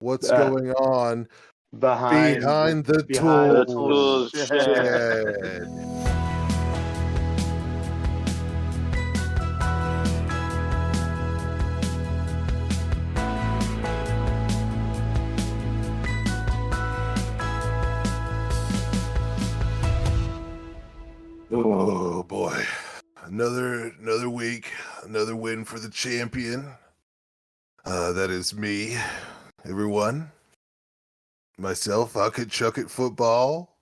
What's going on behind the the tool tool shed? Oh boy. Another week, another win for the champion. That is me, everyone. Myself, I could chuck it football.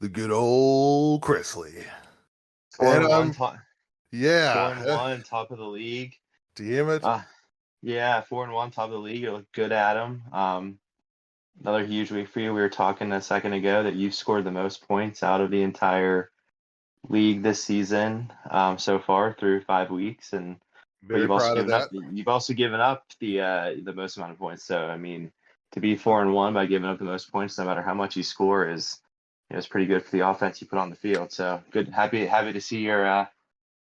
The good old Chrisley. 4-1 Yeah. 4-1 top of the league. Damn it. Yeah, 4-1 top of the league. It looked good, Adam. Another huge week for you. We were talking a second ago that you've scored the most points out of the entire league this season, so far through 5 weeks, but Very you've also proud of given up. that. You've also given up the most amount of points. So I mean, to be 4-1 by giving up the most points, no matter how much you score, is pretty good for the offense you put on the field. So good, happy to see you're at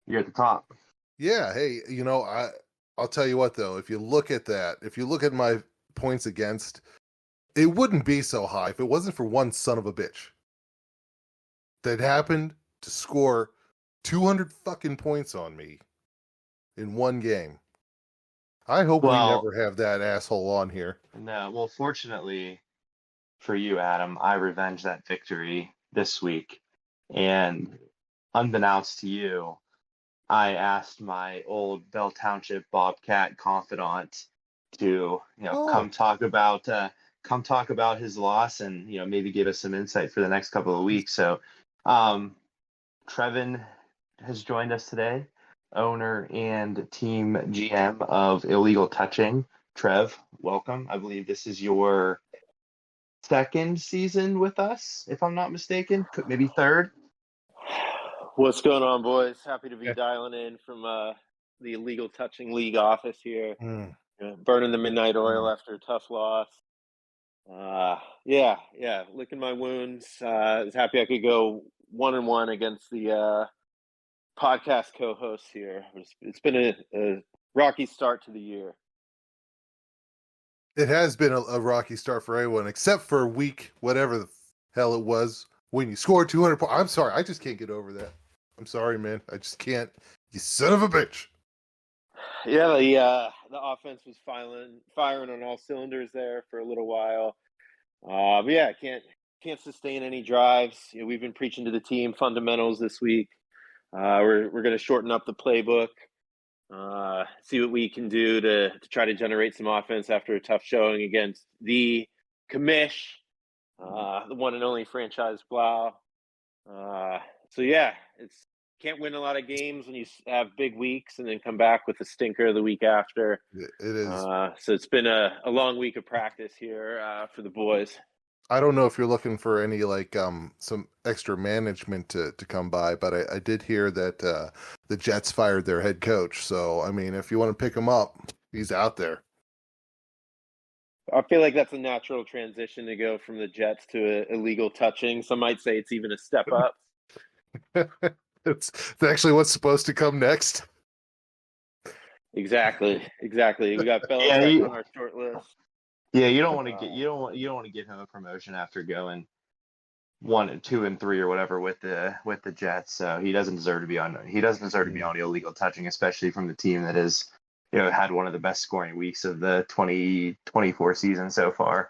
the top. Yeah, hey, I'll tell you what though, if you look at my points against, it wouldn't be so high if it wasn't for one son of a bitch that happened to score 200 fucking points on me in one game. I hope we never have that asshole on here. No, well, fortunately for you, Adam, I revenged that victory this week, and unbeknownst to you, I asked my old Bell Township Bobcat confidant to, come talk about his loss and maybe give us some insight for the next couple of weeks. So, Trevin has joined us today, owner and team GM of Illegal Touching. Trev, welcome. I believe this is your second season with us, if I'm not mistaken, maybe third. What's going on, boys? Happy to be dialing in from the Illegal Touching League office here. Burning the midnight oil after a tough loss. Licking my wounds. I was happy I could go 1-1 against the podcast co-hosts here. It's been a rocky start to the year. It has been a rocky start for everyone, except for week whatever the hell it was when you scored 200 points. I'm sorry, I just can't get over that. I'm sorry, man. I just can't. You son of a bitch. Yeah, the offense was firing on all cylinders there for a little while. But yeah, can't sustain any drives. We've been preaching to the team fundamentals this week. We're going to shorten up the playbook. See what we can do to try to generate some offense after a tough showing against the commish, the one and only franchise Blau. It's can't win a lot of games when you have big weeks and then come back with a stinker the week after. It is. So it's been a long week of practice here for the boys. I don't know if you're looking for any some extra management to come by, but I did hear that the Jets fired their head coach. So I mean, if you want to pick him up, he's out there. I feel like that's a natural transition to go from the Jets to Illegal Touching. Some might say it's even a step up. It's actually what's supposed to come next. Exactly. We got Belichick on our short list. Yeah, you don't want to give him a promotion after going 1, 2, and 3 or whatever with the Jets. So he doesn't deserve to be on. He doesn't deserve to be on Illegal Touching, especially from the team that has had one of the best scoring weeks of the 2024 season so far.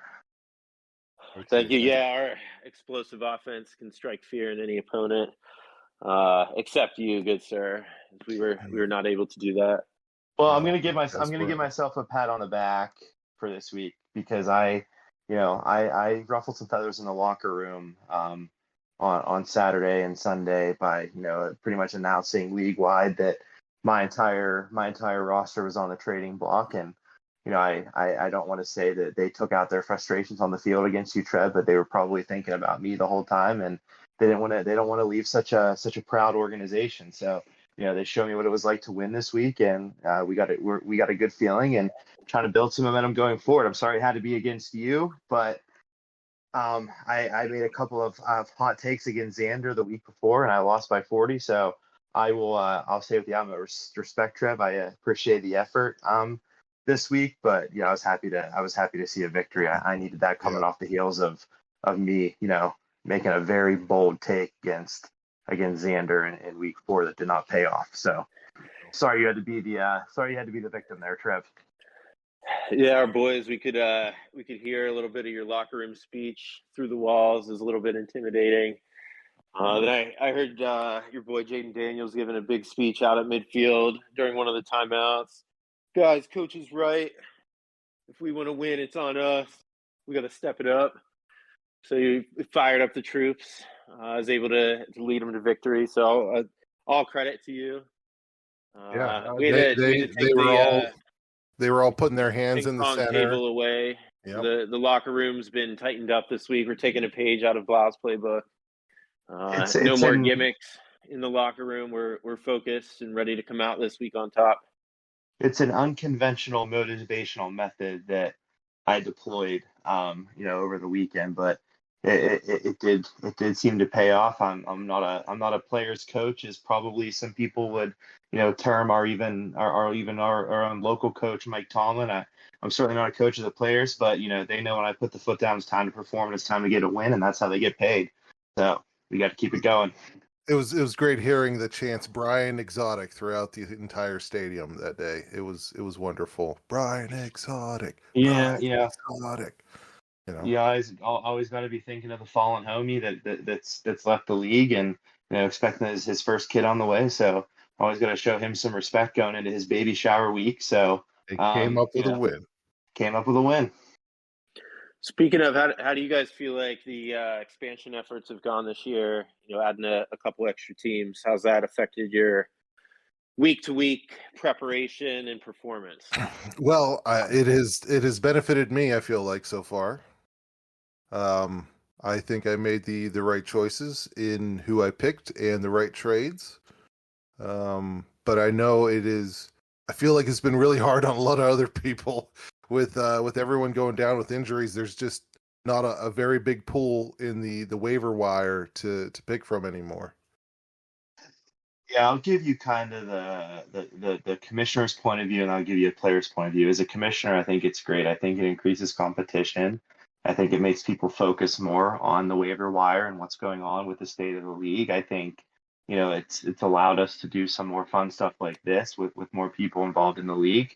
Okay. Thank you. Yeah, our explosive offense can strike fear in any opponent, except you, good sir. We were not able to do that. Well, I'm gonna give myself a pat on the back for this week because I ruffled some feathers in the locker room on Saturday and Sunday by pretty much announcing league wide that my entire roster was on the trading block, and I don't want to say that they took out their frustrations on the field against you, Trev, but they were probably thinking about me the whole time, and they don't want to leave such a proud organization. So they showed me what it was like to win this week, and we got a good feeling and trying to build some momentum going forward. I'm sorry it had to be against you, but I made a couple of hot takes against Xander the week before, and I lost by 40. So I'll say with the utmost respect, Trev. I appreciate the effort. this week, but yeah, I was happy to see a victory. I needed that coming Yeah. off the heels of me, making a very bold take against Xander in week 4 that did not pay off. So sorry you had to be the victim there, Trev. Yeah, our boys, we could hear a little bit of your locker room speech through the walls. It was a little bit intimidating. Then I heard your boy Jaden Daniels giving a big speech out at midfield during one of the timeouts. Guys, coach is right. If we want to win, it's on us. We got to step it up. So you fired up the troops. I was able to lead them to victory. So all credit to you. We had to take they were all putting their hands ping in the pong center. table away. Yep. The locker room's been tightened up this week. We're taking a page out of Blau's playbook. No more gimmicks in the locker room. We're focused and ready to come out this week on top. It's an unconventional motivational method that I deployed, over the weekend, but it did seem to pay off. I'm not a player's coach, as probably some people would, term, or even our own local coach, Mike Tomlin. I'm certainly not a coach of the players, but they know when I put the foot down, it's time to perform, and it's time to get a win, and that's how they get paid. So we got to keep it going. It was great hearing the chants "Brian Exotic" throughout the entire stadium that day. It was wonderful. Brian Exotic. Yeah, Brian Exotic. Yeah, always got to be thinking of the fallen homie that's left the league, and expecting his first kid on the way. So always got to show him some respect going into his baby shower week. So it came up with a win. Came up with a win. Speaking of, how do you guys feel like the expansion efforts have gone this year? Adding a couple extra teams, how's that affected your week-to-week preparation and performance? Well, it has benefited me, I feel like, so far. I think I made the right choices in who I picked and the right trades. But I know I feel like it's been really hard on a lot of other people with everyone going down with injuries. There's just not a very big pool in the waiver wire to pick from anymore. Yeah, I'll give you kind of the commissioner's point of view, and I'll give you a player's point of view. As a commissioner, I think it's great. I think it increases competition. I think it makes people focus more on the waiver wire and what's going on with the state of the league. I think, it's allowed us to do some more fun stuff like this with more people involved in the league.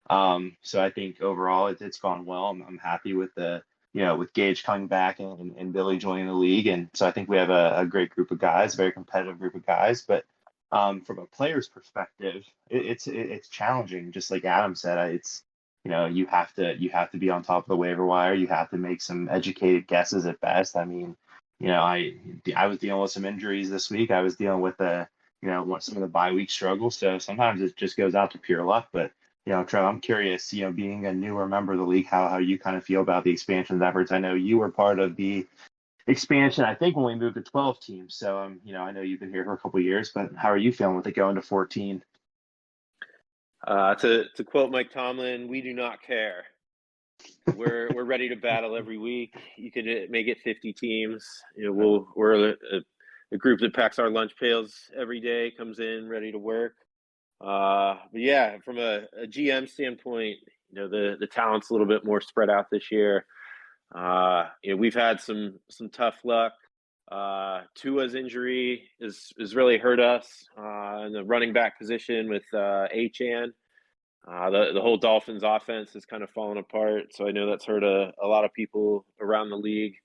So I think overall it's gone well. I'm happy with with Gage coming back and Billy joining the league. And so I think we have a great group of guys, a very competitive group of guys. But from a player's perspective, it's challenging. Just like Adam said, you have to be on top of the waiver wire. You have to make some educated guesses at best. I mean, I was dealing with some injuries this week. I was dealing with some of the bye week struggles. So sometimes it just goes out to pure luck. But Trev, I'm curious, being a newer member of the league, how you kind of feel about the expansion efforts. I know you were part of the expansion, I think, when we moved to 12 teams. So, I know you've been here for a couple of years, but how are you feeling with it going to 14? To quote Mike Tomlin, we do not care. We're ready to battle every week. You could make it 50 teams. We're a group that packs our lunch pails every day, comes in ready to work. But yeah, from a GM standpoint, the talent's a little bit more spread out this year. We've had some tough luck. Tua's injury has really hurt us in the running back position with Achane. The whole Dolphins offense has kind of fallen apart, so I know that's hurt a lot of people around the league.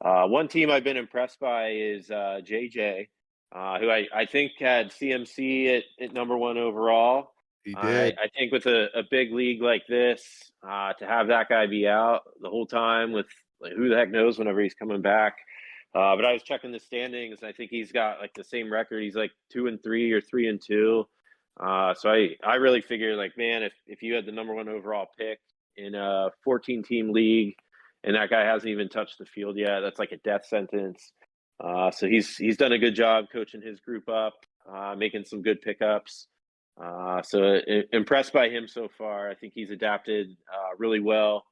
One team I've been impressed by is JJ, who I think had CMC at number 1 overall. He did. I think with a big league like this, to have that guy be out the whole time with who the heck knows whenever he's coming back. But I was checking the standings, and I think he's got like the same record. He's like 2-3 or 3-2. So I really figure, like, man, if you had the number 1 overall pick in a 14-team league and that guy hasn't even touched the field yet, that's like a death sentence. So he's done a good job coaching his group up, making some good pickups. So impressed by him so far. I think he's adapted really well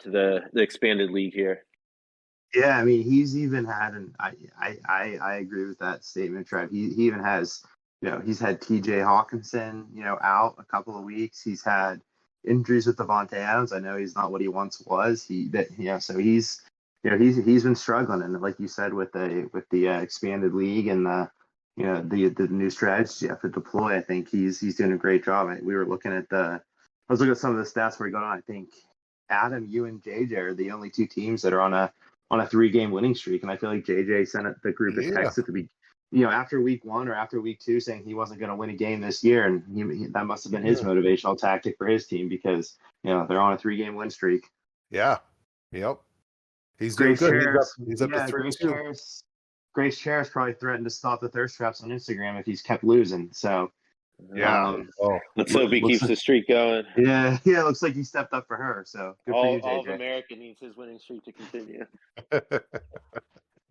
to the expanded league here. Yeah, I mean, he's even had I agree with that statement, Trev. He even has, he's had TJ Hawkinson, out a couple of weeks. He's had, injuries with Devontae Adams. I know he's not what he once was. So he's been struggling, and like you said, with the expanded league and the new strategies you have to deploy, I think he's doing a great job. We were looking at I was looking at some of the stats where he got on. I think Adam, you and JJ are the only two teams that are on a 3-game winning streak, and I feel like JJ sent the group a text at the after week 1 or after week 2 saying he wasn't going to win a game this year, and that must have been his motivational tactic for his team because they're on a 3-game win streak. Yeah. Yep. He's doing good. He's up to 3-2. Grace Charis probably threatened to stop the thirst traps on Instagram if he's kept losing. So yeah. Let's hope he keeps the streak going. Yeah. Looks like he stepped up for her. So good for you, JJ. All of America needs his winning streak to continue.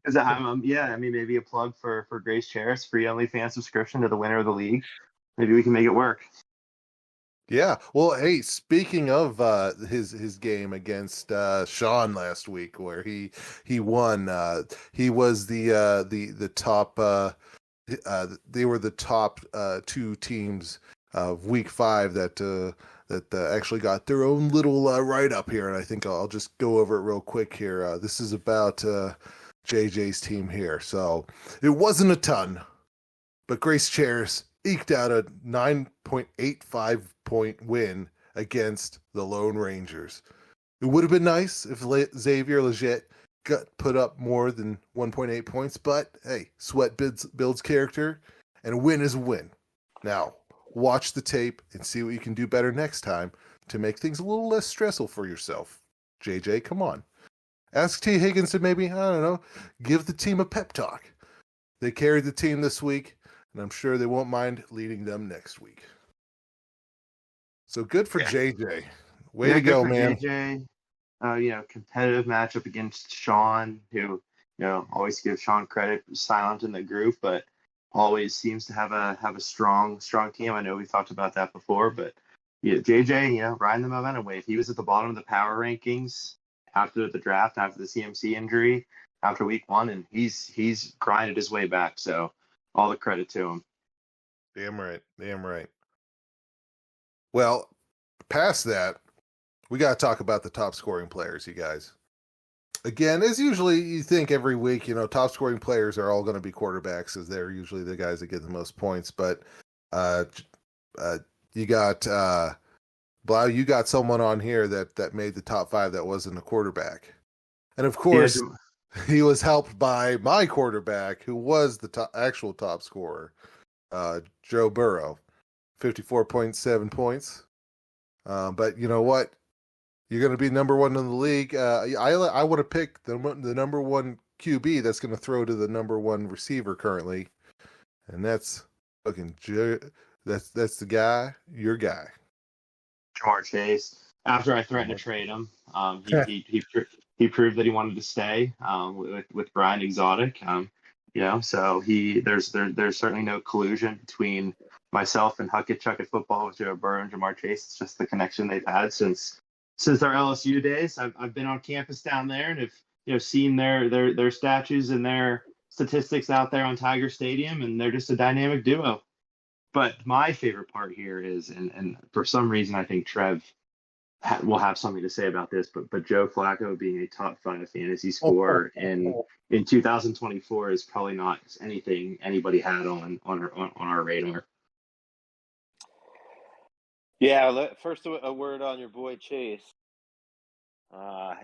Maybe a plug for Grace Charis, free OnlyFans subscription to the winner of the league. Maybe we can make it work. Yeah. Well, hey, speaking of his game against Sean last week, where he won, he was the top. They were the top 2 teams of week 5 that actually got their own little write up here, and I think I'll just go over it real quick here. This is about JJ's team here, so it wasn't a ton, but Grace Charis eked out a 9.85 point win against the Lone Rangers. It would have been nice if Xavier Leggett got put up more than 1.8 points, but hey, sweat builds character, and a win is a win. Now, watch the tape and see what you can do better next time to make things a little less stressful for yourself. JJ, come on. Ask T. Higgins to maybe, I don't know, give the team a pep talk. They carried the team this week, and I'm sure they won't mind leading them next week. So good for JJ. Way to go, man. JJ. Competitive matchup against Sean, who, always gives Sean credit, silent in the group, but always seems to have a strong team. I know we talked about that before, but JJ, riding the momentum wave. He was at the bottom of the power rankings after the draft, after the CMC injury, after week 1, and he's grinded his way back. So all the credit to him. Damn right. Well, past that, we got to talk about the top scoring players, you guys. Again, as usually you think every week, top scoring players are all going to be quarterbacks, as they're usually the guys that get the most points. But you got Blau, you got someone on here that made the top 5 that wasn't a quarterback, and of course, he was helped by my quarterback, who was the actual top scorer, Joe Burrow, 54.7 points. But you know what? You're going to be number 1 in the league. I want to pick the number 1 QB that's going to throw to the number 1 receiver currently, and that's fucking that's the guy, your guy, Jamar Chase. After I threatened to trade him, he proved that he wanted to stay with Brian Exotic. So there's certainly no collusion between myself and Huckett Chuckett football with Joe Burrow and Jamar Chase. It's just the connection they've had since our LSU days. I've been on campus down there and have seen their statues and their statistics out there on Tiger Stadium, and they're just a dynamic duo. But my favorite part here is, and for some reason I think Trev will have something to say about this, but Joe Flacco being a top 5 fantasy scorer in 2024 is probably not anything anybody had on our radar. Yeah, first a word on your boy Chase.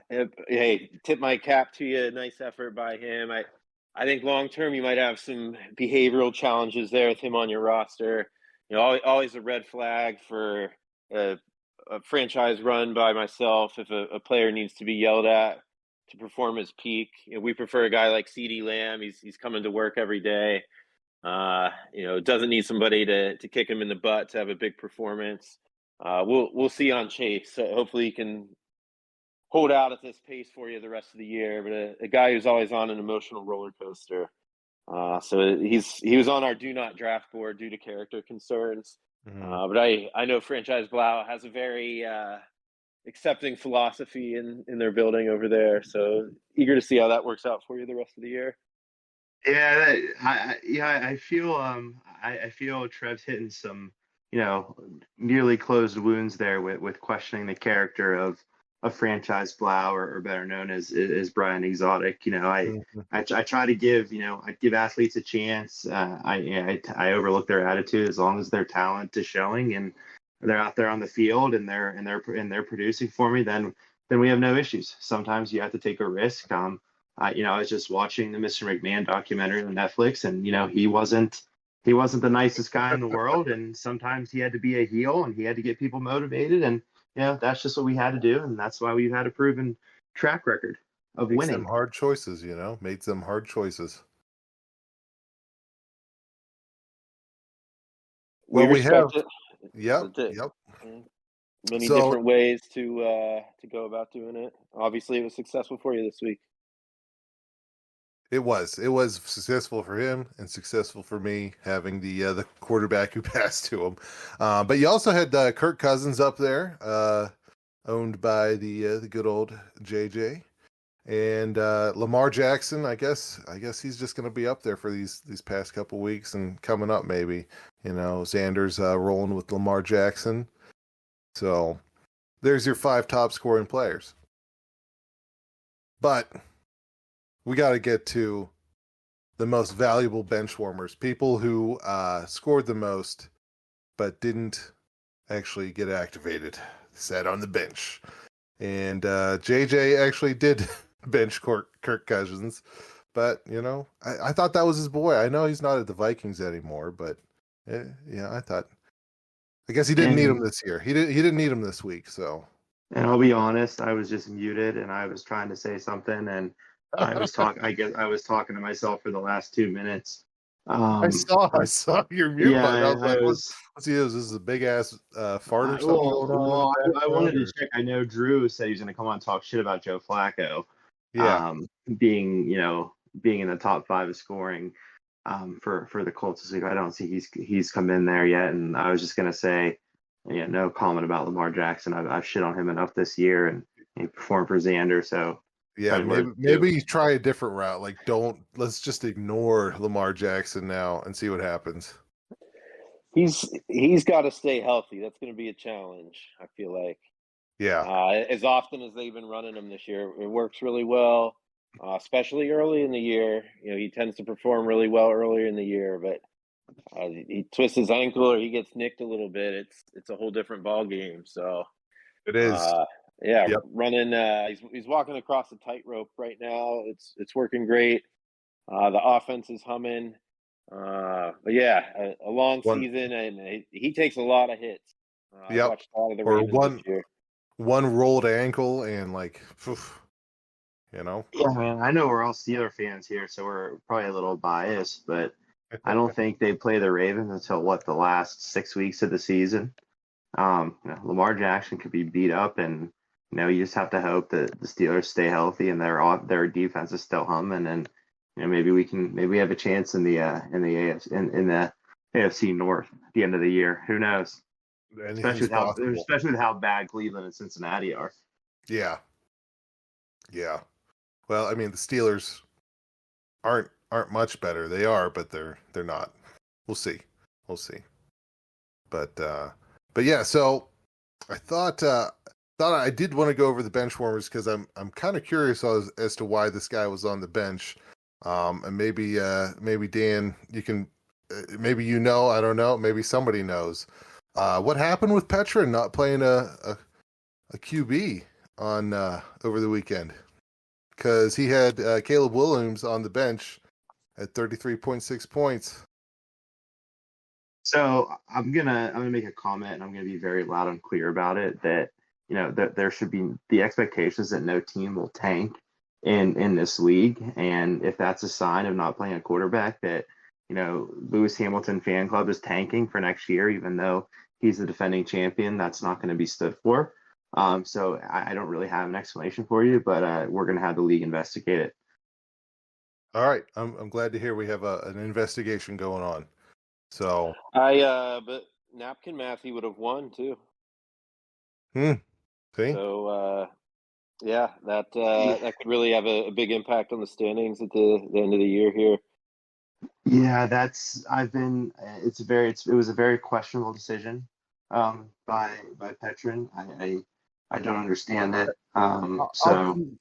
Hey, tip my cap to you. Nice effort by him. I think long term you might have some behavioral challenges there with him on your roster. Always a red flag for a franchise run by myself if a player needs to be yelled at to perform his peak. We prefer a guy like CeeDee Lamb. He's coming to work every day. Doesn't need somebody to kick him in the butt to have a big performance. We'll see on Chase. So hopefully he can hold out at this pace for you the rest of the year. But a guy who's always on an emotional roller coaster. So he was on our do not draft board due to character concerns. But I know Franchise Blau has a very accepting philosophy in their building over there. So eager to see how that works out for you the rest of the year. Yeah, I feel Trev's hitting some nearly closed wounds there with questioning the character of franchise Blau, or better known as Brian Exotic. Mhm. I try to give I give athletes a chance. I overlook their attitude as long as their talent is showing and they're out there on the field and they're producing for me. Then we have no issues. Sometimes you have to take a risk. I was just watching the Mr. McMahon documentary on Netflix, and he wasn't the nicest guy in the world, and sometimes he had to be a heel and he had to get people motivated, and that's just what we had to do, and that's why we've had a proven track record of Makes them winning. hard choices, makes them hard choices. We Well, we have, respect it. yep, That's it. yep. Many So different ways to go about doing it. Obviously, it was successful for you this week. it was successful for him and successful for me having the quarterback who passed to him. But you also had Kirk Cousins up there, owned by the good old JJ. And Lamar Jackson, I guess he's just going to be up there for these past couple weeks and coming up maybe. Xander's rolling with Lamar Jackson. So there's your 5 top scoring players. But we got to get to the most valuable bench warmers, people who scored the most but didn't actually get activated, sat on the bench. And JJ actually did bench Kirk Cousins, but I thought that was his boy. I know he's not at the Vikings anymore, but I guess he didn't need him this year. He didn't need him this week, so. And I'll be honest, I was just muted and I was trying to say something, and I was talking to myself for the last 2 minutes. I saw your mute Yeah, button. I was I like, was. what's he? Is this a big ass fart or something going on in the I wanted to background? check. I know Drew said he's going to come on and talk shit about Joe Flacco, Yeah, being being in the top 5 of scoring for the Colts this week. I don't see he's come in there yet, and I was just going to say, no comment about Lamar Jackson. I've shit on him enough this year, and he performed for Xander, so yeah. credit where it's due. Maybe you try a different route. Like, let's just ignore Lamar Jackson now and see what happens. He's got to stay healthy. That's going to be a challenge. I feel like. Yeah, As often as they've been running him this year, it works really well, especially early in the year. He tends to perform really well earlier in the year, but he twists his ankle or he gets nicked a little bit. It's a whole different ball game. So, it is. yeah, Yep. running. He's walking across a tightrope right now. It's working great. The offense is humming. But yeah, a long One. season, and he takes a lot of hits. I've Yep. watched a lot of the Or Ravens this year. one rolled ankle and like, oof, Yeah, man. I know we're all Steeler fans here, so we're probably a little biased, but I don't think they play the Ravens until the last 6 weeks of the season. Lamar Jackson could be beat up, and you just have to hope that the Steelers stay healthy and their defense is still humming, and maybe we have a chance in the AFC North at the end of the year. Who knows? anything's possible. Especially with how bad Cleveland and Cincinnati are. Yeah. Yeah. Well, I mean, the Steelers aren't much better. They are, but they're not. We'll see. We'll see. But yeah, so I thought I did want to go over the bench warmers because I'm kind of curious as to why this guy was on the bench. And maybe Dan, you can maybe I don't know, maybe somebody knows. What happened with Petra not playing a QB on over the weekend? Because he had Caleb Williams on the bench at 33.6 points. So I'm gonna make a comment, and I'm gonna be very loud and clear about it. That that there should be the expectations that no team will tank in this league, and if that's a sign of not playing a quarterback, that Lewis Hamilton fan club is tanking for next year, even though he's the defending champion. That's not going to be stood for. So I don't really have an explanation for you, but we're gonna have the league investigate it. All right, I'm glad to hear we have an investigation going on. So but Napkin Math, he would have won too. See? So yeah, that could really have a big impact on the standings at the end of the year here. Yeah, it was a very questionable decision by Petrin. I don't understand it.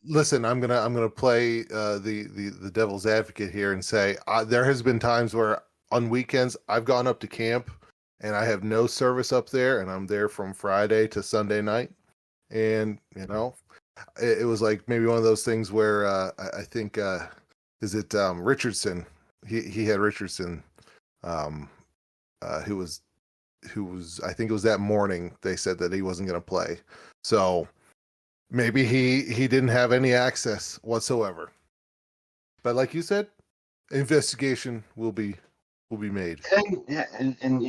Listen. I'm gonna play the devil's advocate here and say there has been times where on weekends I've gone up to camp and I have no service up there, and I'm there from Friday to Sunday night, and it was like maybe one of those things where I think is it Richardson? He had Richardson, um, who was I think it was that morning they said that he wasn't going to play, so maybe he didn't have any access whatsoever. But like you said, investigation will be made. And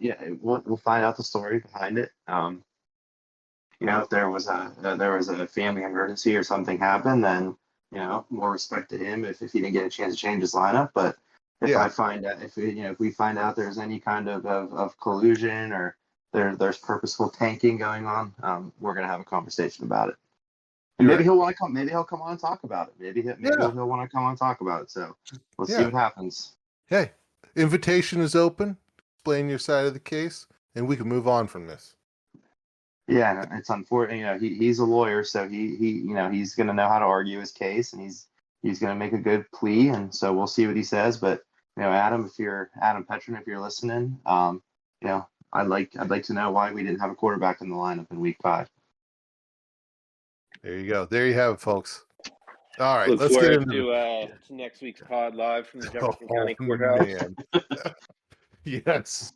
yeah, and we'll find out the story behind it. If there was a family emergency or something happened, then more respect to him if he didn't get a chance to change his lineup. But if Yeah. I find out if we find out there's any kind of collusion or there's purposeful tanking going on, we're gonna have a conversation about it. And maybe he'll want to come. Maybe he'll come on and talk about it. Maybe he'll want to come on and talk about it. So we'll see what happens. Hey, invitation is open. Explain your side of the case, and we can move on from this. Yeah, it's unfortunate. He's a lawyer, so he's going to know how to argue his case, and he's going to make a good plea, and so we'll see what he says. But Adam, Adam Petrin, if you're listening, I'd like to know why we didn't have a quarterback in the lineup in Week 5. There you go. There you have it, folks. All right, Look let's get forward into to next week's pod live from the Jefferson County Courthouse. Man. Yes.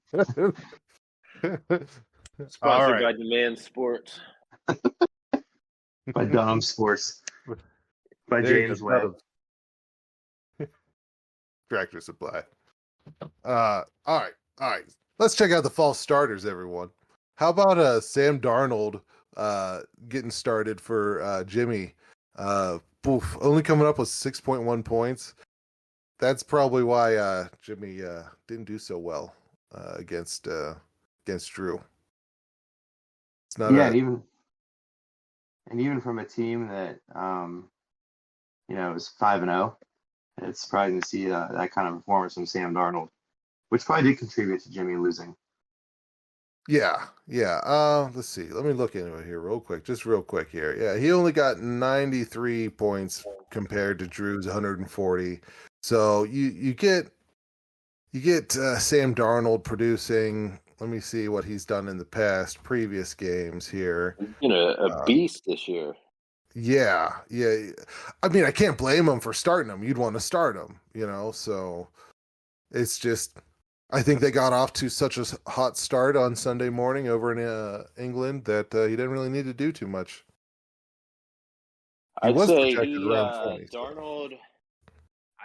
Sponsored by Demand Sports. By Dunham Sports. By James Webb. Tractor Supply. All right. Let's check out the false starters, everyone. How about Sam Darnold getting started for Jimmy? Only coming up with 6.1 points. That's probably why Jimmy didn't do so well against Drew. It's not even from a team that is 5-0. It's surprising to see that kind of performance from Sam Darnold, which probably did contribute to Jimmy losing. Yeah. Let's see. Let me look into it here real quick. Just real quick here. Yeah, he only got 93 points compared to Drew's 140. So you get Sam Darnold producing. Let me see what he's done in the previous games here. He's been a beast this year. Yeah. I mean, I can't blame him for starting him. You'd want to start him, so it's just, I think they got off to such a hot start on Sunday morning over in England that he didn't really need to do too much. I'd say Darnold,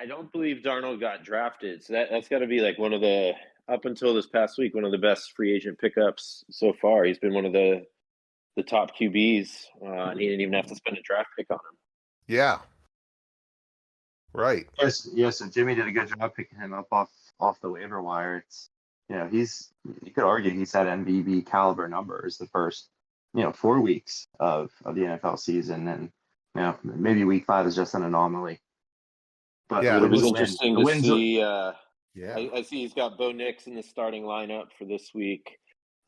I don't believe Darnold got drafted. So that's got to be like one of the, up until this past week, one of the best free agent pickups so far. He's been one of the top QBs, and he didn't even have to spend a draft pick on him. Yeah. Right. Yes. So Jimmy did a good job picking him up off the waiver wire. It's you could argue he's had MVP caliber numbers the first 4 weeks of the NFL season, and maybe Week 5 is just an anomaly. But yeah, it was interesting to see. I see he's got Bo Nix in the starting lineup for this week.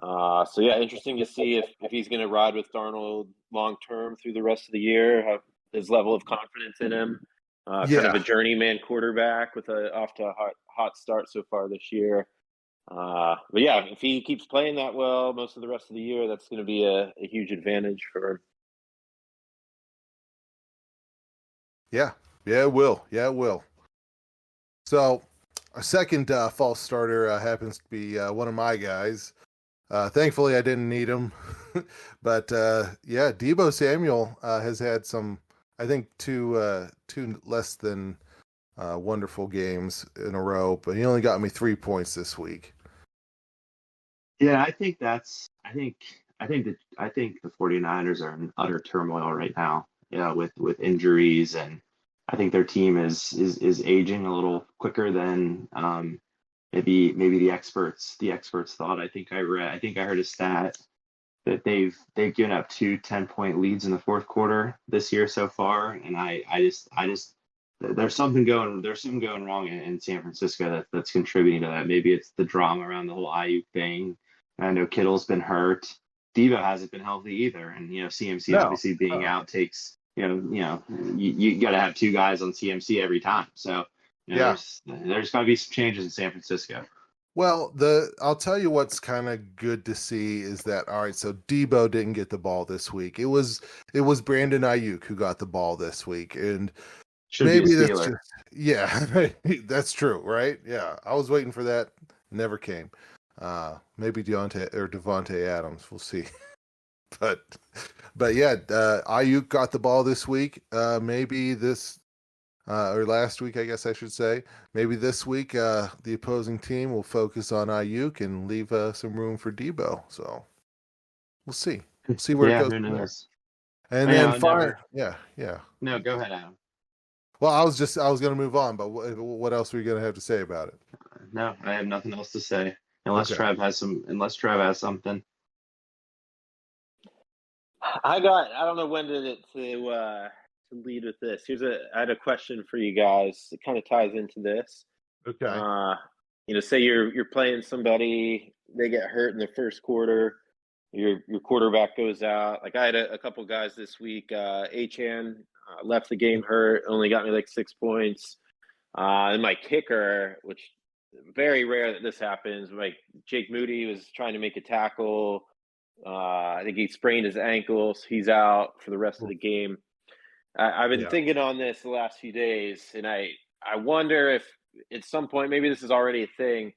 So yeah, interesting to see if he's going to ride with Darnold long term through the rest of the year. Have his level of confidence in him. Kind of a journeyman quarterback with off to a hot start so far this year. But yeah, if he keeps playing that well most of the rest of the year, that's going to be a huge advantage for him. Yeah, it will. So our second false starter happens to be one of my guys. Thankfully, I didn't need him. But Deebo Samuel has had some, I think, two less than wonderful games in a row, but he only got me 3 points this week. Yeah, I think the 49ers are in utter turmoil right now. With injuries, and I think their team is aging a little quicker than maybe the experts thought. I think I heard a stat that they've given up 2 10-point leads in the fourth quarter this year so far, and I there's something going wrong in San Francisco that's contributing to that. Maybe it's the drama around the whole Ayuk thing. I know Kittle's been hurt. Devo hasn't been healthy either, and CMC No, obviously being no. out takes you got to have two guys on CMC every time. So Yeah. there's going to be some changes in San Francisco. Well, I'll tell you what's kind of good to see is that all right. So Debo didn't get the ball this week. It was Brandon Ayuk who got the ball this week, and Should maybe be a that's Steeler. just that's true, right? Yeah, I was waiting for that. Never came. Maybe Devontae Adams. We'll see. but yeah, Ayuk got the ball this week. Maybe this. Or last week, I guess I should say. Maybe this week, the opposing team will focus on Ayuk and leave some room for Debo. So we'll see. We'll see where it goes Who from there. knows? And Yeah, then fire. Yeah. No, go ahead, Adam. Well, I was going to move on, but what else were you going to have to say about it? No, I have nothing else to say unless Okay. Trev has something. I don't know when to lead with this. I had a question for you guys. It kind of ties into this. Okay. Say you're playing somebody, they get hurt in the first quarter, your quarterback goes out. Like I had a couple guys this week. Achan left the game hurt, only got me like 6 points. And my kicker, which very rare that this happens, like Jake Moody was trying to make a tackle. I think he sprained his ankle, so he's out for the rest of the game. I've been thinking on this the last few days, and I wonder if at some point, maybe this is already a thing,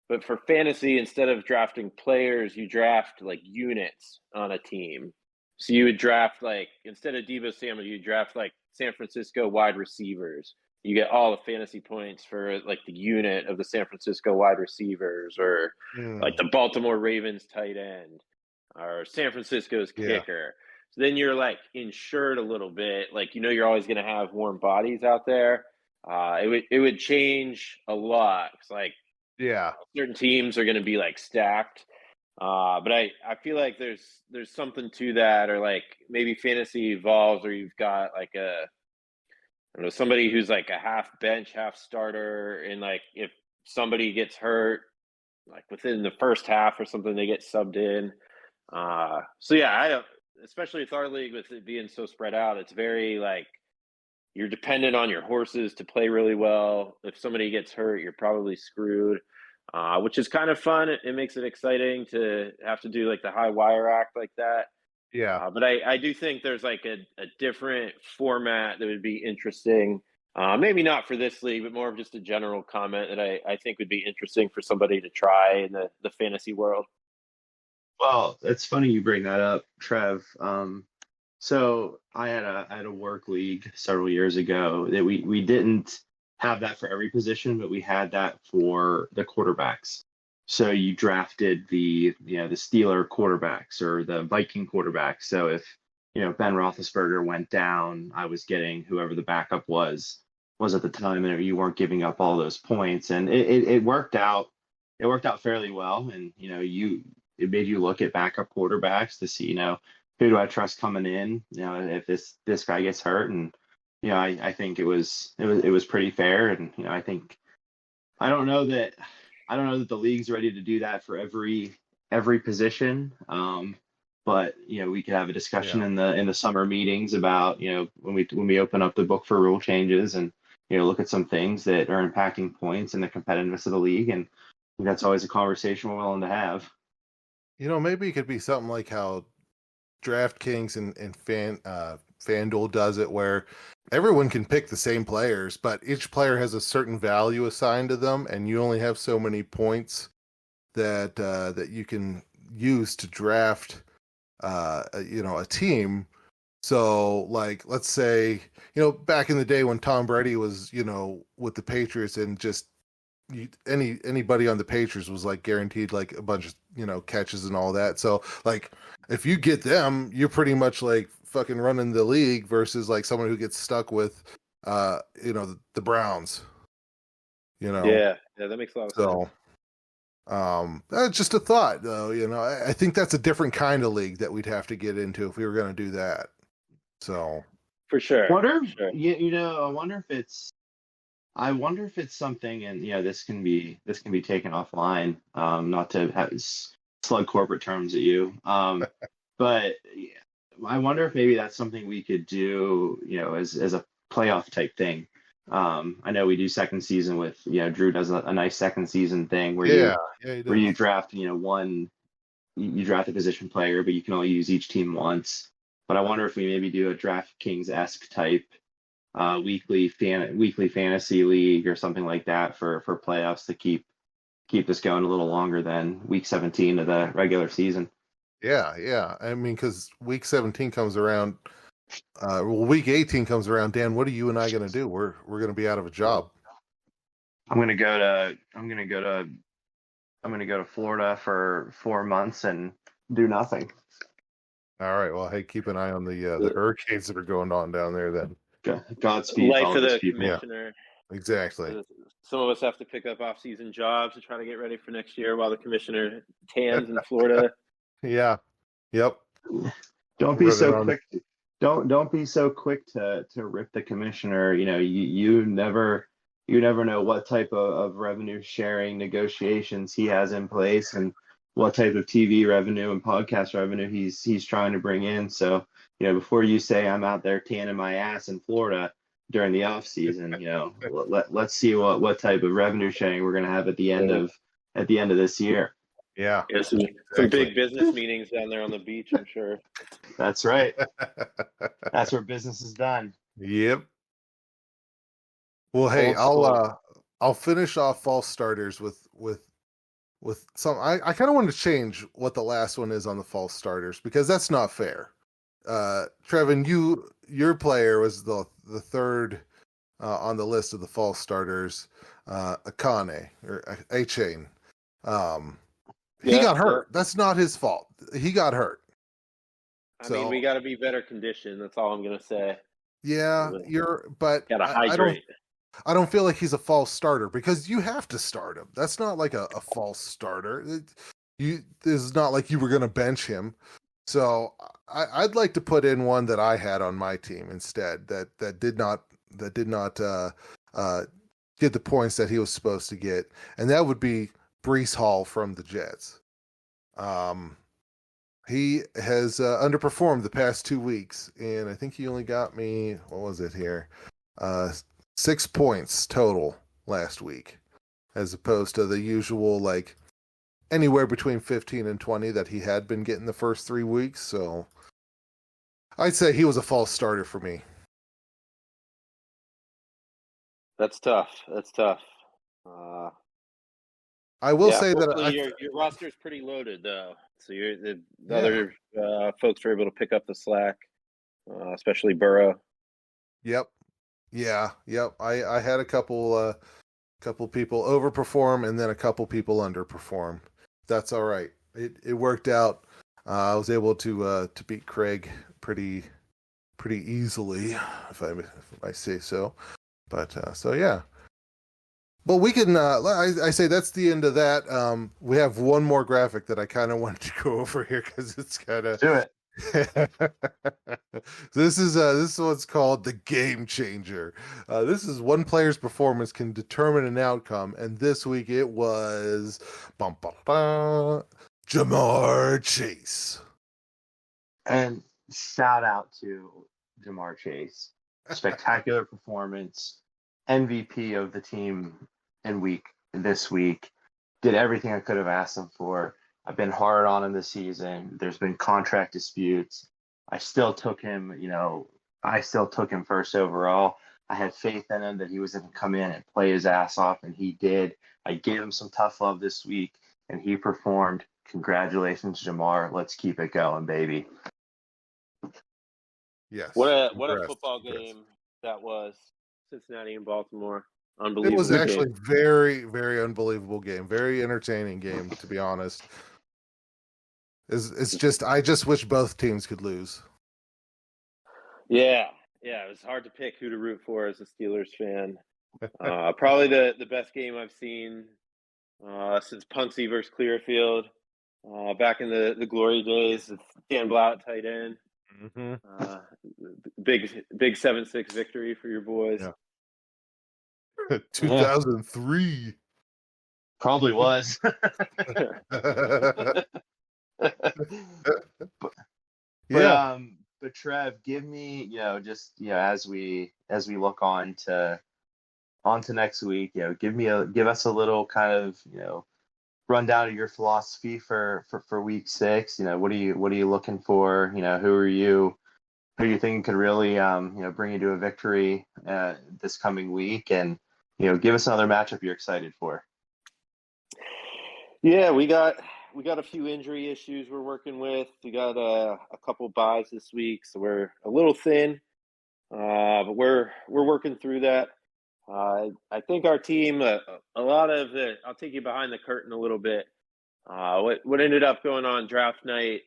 but for fantasy, instead of drafting players, you draft like units on a team. So you would draft like, instead of Deebo Samuel, you draft like San Francisco wide receivers. You get all the fantasy points for like the unit of the San Francisco wide receivers, or like the Baltimore Ravens tight end, or San Francisco's kicker. So then you're like insured a little bit, like you're always going to have warm bodies out there. It would change a lot. It's like certain teams are going to be like stacked, but I feel like there's something to that, or like maybe fantasy evolves, or you've got like I don't know, somebody who's like a half bench, half starter, and like if somebody gets hurt, like within the first half or something, they get subbed in. So yeah, I don't. Especially with our league, with it being so spread out, it's very like you're dependent on your horses to play really well. If somebody gets hurt, you're probably screwed, which is kind of fun. It makes it exciting to have to do like the high wire act like that. Yeah. But I do think there's like a different format that would be interesting. Maybe not for this league, but more of just a general comment that I think would be interesting for somebody to try in the fantasy world. Well, it's funny you bring that up, Trev. So I had a work league several years ago that we didn't have that for every position, but we had that for the quarterbacks. So you drafted the Steeler quarterbacks or the Viking quarterbacks. So if Ben Roethlisberger went down, I was getting whoever the backup was at the time, and you weren't giving up all those points, and it worked out. It worked out fairly well, and it made you look at backup quarterbacks to see, who do I trust coming in? If this guy gets hurt, and I think it was pretty fair, and I don't know that the league's ready to do that for every position. But we could have a discussion in the summer meetings about when we open up the book for rule changes, and look at some things that are impacting points and the competitiveness of the league, and that's always a conversation we're willing to have. Maybe it could be something like how DraftKings and FanDuel does it, where everyone can pick the same players, but each player has a certain value assigned to them, and you only have so many points that you can use to draft a team. So like, let's say, back in the day when Tom Brady was, with the Patriots, and just anybody on the Patriots was like guaranteed like a bunch of catches and all that. So like if you get them, you're pretty much like fucking running the league, versus like someone who gets stuck with the Browns. Yeah, that makes a lot of sense. That's just a thought though. I think that's a different kind of league that we'd have to get into if we were going to do that. So For sure. Wonder, For sure. I wonder if it's something, and this can be taken offline. Not to slug corporate terms at you. But yeah, I wonder if maybe that's something we could do, as a playoff type thing. I know we do second season with, Drew does a nice second season thing where Yeah, he you does. draft, you draft a position player, but you can only use each team once. But I wonder if we maybe do a DraftKings-esque type weekly fantasy league or something like that for playoffs to keep this going a little longer than week 17 of the regular season. Yeah. I mean, because week 17 comes around. Week 18 comes around. Dan, what are you and I going to do? We're going to be out of a job. I'm gonna go to Florida for 4 months and do nothing. All right. Well, hey, keep an eye on the hurricanes that are going on down there. Then Godspeed. Life of the people. commissioner. Yeah, exactly. Some of us have to pick up off-season jobs to try to get ready for next year while the commissioner tans in Florida. Yeah. Yep. Don't be so quick. Don't be so quick to rip the commissioner. You never know what type of revenue sharing negotiations he has in place and what type of TV revenue and podcast revenue he's trying to bring in. So, before you say I'm out there tanning my ass in Florida during the off season, let's see what type of revenue sharing we're going to have at the end of this year. Yeah. Some big business meetings down there on the beach, I'm sure. That's right. That's where business is done. Yep. Well, hey, I'll finish off false starters with some. I kind of want to change what the last one is on the false starters because that's not fair. Trevin, your player was the third on the list of the false starters. Akane or A-Chain. He got hurt. Yeah. That's not his fault. He got hurt. I mean, we got to be better conditioned. That's all I'm gonna say. Yeah, but gotta hydrate. I don't feel like he's a false starter because you have to start him. That's not like a false starter. This is not like you were going to bench him. So I'd like to put in one that I had on my team instead that did not get the points that he was supposed to get, and that would be Breece Hall from the Jets. He has underperformed the past 2 weeks, and I think he only got me, what was it here? 6 points total last week, as opposed to the usual, like, anywhere between 15 and 20 that he had been getting the first 3 weeks. So I'd say he was a false starter for me. That's tough. I will say that your roster is pretty loaded, though. So other folks are able to pick up the slack, especially Burrow. Yep. I had a couple people overperform and then a couple people underperform. That's all right. It worked out. I was able to beat Craig pretty easily, if I say so. But so yeah. Well, we can. I say that's the end of that. We have one more graphic that I kind of wanted to go over here because it's kind of do it. This is what's called the game changer. This is one player's performance can determine an outcome, and this week it was Jamar Chase. And shout out to Jamar Chase. Spectacular performance. MVP of the team this week. Did everything I could have asked him for. I've been hard on him this season. There's been contract disputes. I still took him first overall. I had faith in him that he was going to come in and play his ass off, and he did. I gave him some tough love this week, and he performed. Congratulations, Jamar. Let's keep it going, baby. Yes. What a football game that was. Cincinnati and Baltimore. Unbelievable. It was actually very, very unbelievable game. Very entertaining game, to be honest. It's just I just wish both teams could lose. Yeah, it was hard to pick who to root for as a Steelers fan. Probably the best game I've seen since Punksy versus Clearfield. Back in the glory days of Dan Blau at tight end. Mm-hmm. Big 7-6 victory for your boys. Yeah. 2003. Probably was. Yeah. But Trev, give me, just as we look on to next week, give us a little kind of, rundown of your philosophy for week 6. What are you looking for? Who are you thinking could really bring you to a victory this coming week, and give us another matchup you're excited for. Yeah, we got a few injury issues we're working with. We got a couple buys this week, so we're a little thin, but we're working through that. I think our team, a lot of the. I'll take you behind the curtain a little bit. What ended up going on draft night?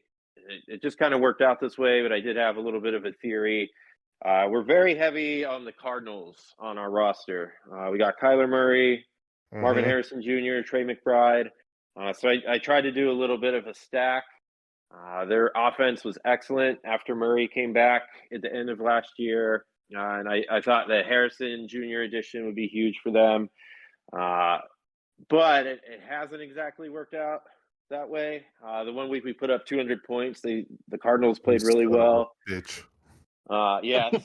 It just kind of worked out this way, but I did have a little bit of a theory. We're very heavy on the Cardinals on our roster. We got Kyler Murray, Marvin Harrison Jr., Trey McBride. So I tried to do a little bit of a stack. Their offense was excellent after Murray came back at the end of last year. And I thought the Harrison Jr. addition would be huge for them. But it hasn't exactly worked out that way. The one week we put up 200 points, the Cardinals played really well. Bitch. Yes.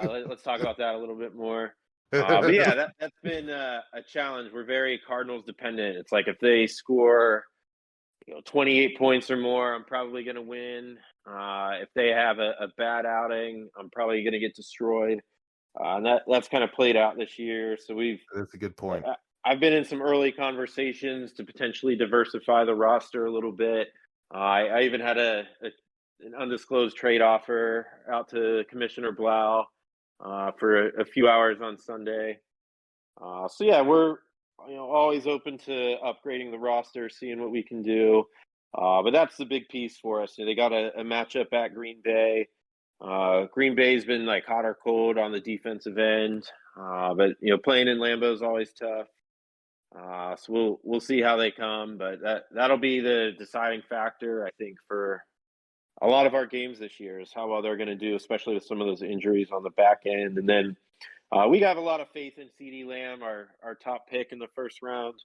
Let's talk about that a little bit more. But yeah, that's been a challenge. We're very Cardinals dependent. It's like if they score 28 points or more, I'm probably going to win. If they have a bad outing, I'm probably going to get destroyed. And that's kind of played out this year. So That's a good point. I've been in some early conversations to potentially diversify the roster a little bit. I even had an undisclosed trade offer out to Commissioner Blau for a few hours on Sunday. So yeah, we're always open to upgrading the roster, seeing what we can do. But that's the big piece for us. They got a matchup at Green Bay. Green Bay's been like hot or cold on the defensive end, but playing in Lambeau is always tough. So we'll see how they come, but that'll be the deciding factor, I think, for a lot of our games this year is how well they're going to do, especially with some of those injuries on the back end. And then we have a lot of faith in CeeDee Lamb, our top pick in the first round.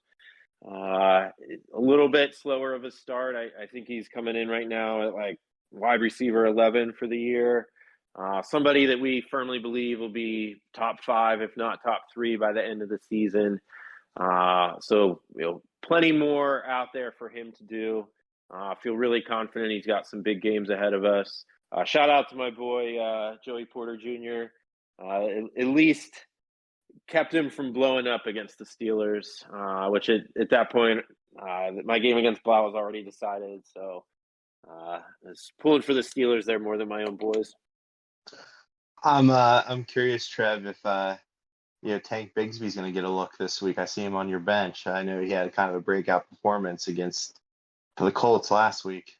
A little bit slower of a start. I think he's coming in right now at like wide receiver 11 for the year. Somebody that we firmly believe will be top 5, if not top 3 by the end of the season. So plenty more out there for him to do. I feel really confident he's got some big games ahead of us. Shout out to my boy Joey Porter Jr. At least kept him from blowing up against the Steelers, which at that point my game against Blau was already decided. So I was pulling for the Steelers there more than my own boys. I'm curious, Trev, if Tank Bigsby's going to get a look this week. I see him on your bench. I know he had kind of a breakout performance against the Colts last week.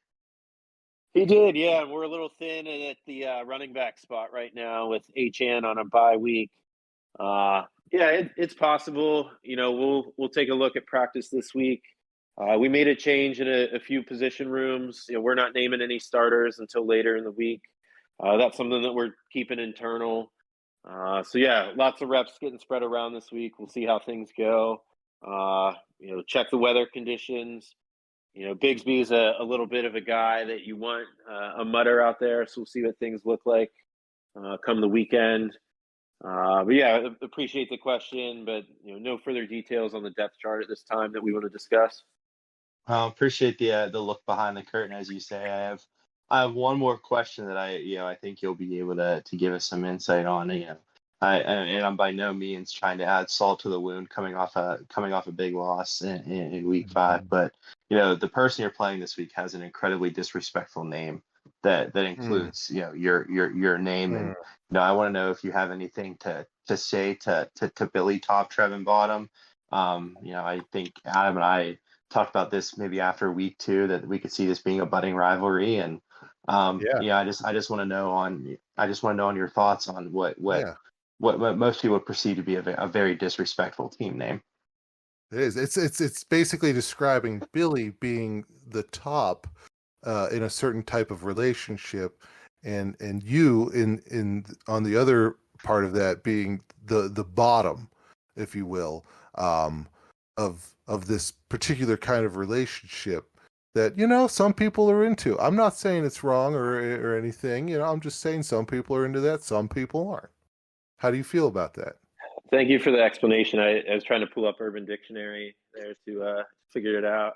He did, yeah. We're a little thin at the running back spot right now with HN on a bye week. Yeah, it's possible. We'll take a look at practice this week. We made a change in a few position rooms. We're not naming any starters until later in the week. That's something that we're keeping internal. So yeah, lots of reps getting spread around this week. We'll see how things go. Check the weather conditions. Bigsby is a little bit of a guy that you want a mutter out there. So we'll see what things look like come the weekend. But yeah, appreciate the question, but no further details on the depth chart at this time that we want to discuss. Appreciate the look behind the curtain, as you say. I have one more question that I think you'll be able to give us some insight on. And I'm by no means trying to add salt to the wound coming off a big loss in week 5, but the person you're playing this week has an incredibly disrespectful name that includes your name, and I want to know if you have anything to say to Billy Top, Trevin Bottom. I think Adam and I talked about this maybe after week 2 that we could see this being a budding rivalry, and I just want to know on your thoughts on what most people would perceive to be a very disrespectful team name. It is. It's basically describing Billy being the top in a certain type of relationship, and you in on the other part of that being the bottom, if you will, of this particular kind of relationship that some people are into. I'm not saying it's wrong or anything. I'm just saying some people are into that, some people aren't. How do you feel about that? Thank you for the explanation. I was trying to pull up Urban Dictionary there to figure it out.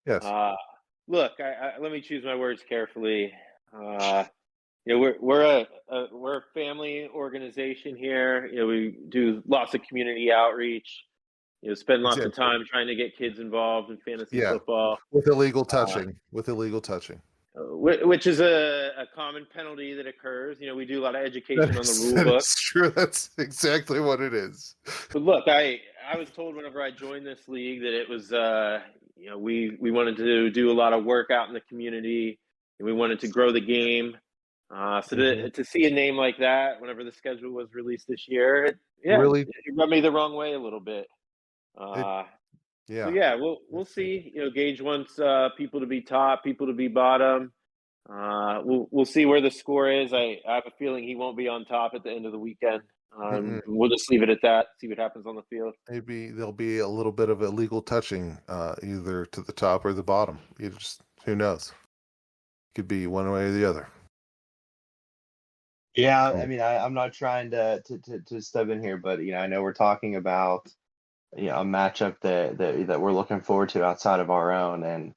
Yes. Look, let me choose my words carefully. We're a family organization here. We do lots of community outreach. Spend lots of time trying to get kids involved in fantasy football with illegal touching. Which is a common penalty that occurs. We do a lot of education on the rule book. That's true. That's exactly what it is. But look, I was told whenever I joined this league that it was we wanted to do a lot of work out in the community, and we wanted to grow the game. To see a name like that whenever the schedule was released this year, it rubbed me the wrong way a little bit. We'll see. Gage wants people to be top, people to be bottom. We'll see where the score is. I have a feeling he won't be on top at the end of the weekend. We'll just leave it at that. See what happens on the field. Maybe there'll be a little bit of illegal touching, either to the top or the bottom. Who knows? Could be one way or the other. Yeah, I mean, I'm not trying to step in here, but I know we're talking about a matchup that we're looking forward to outside of our own, and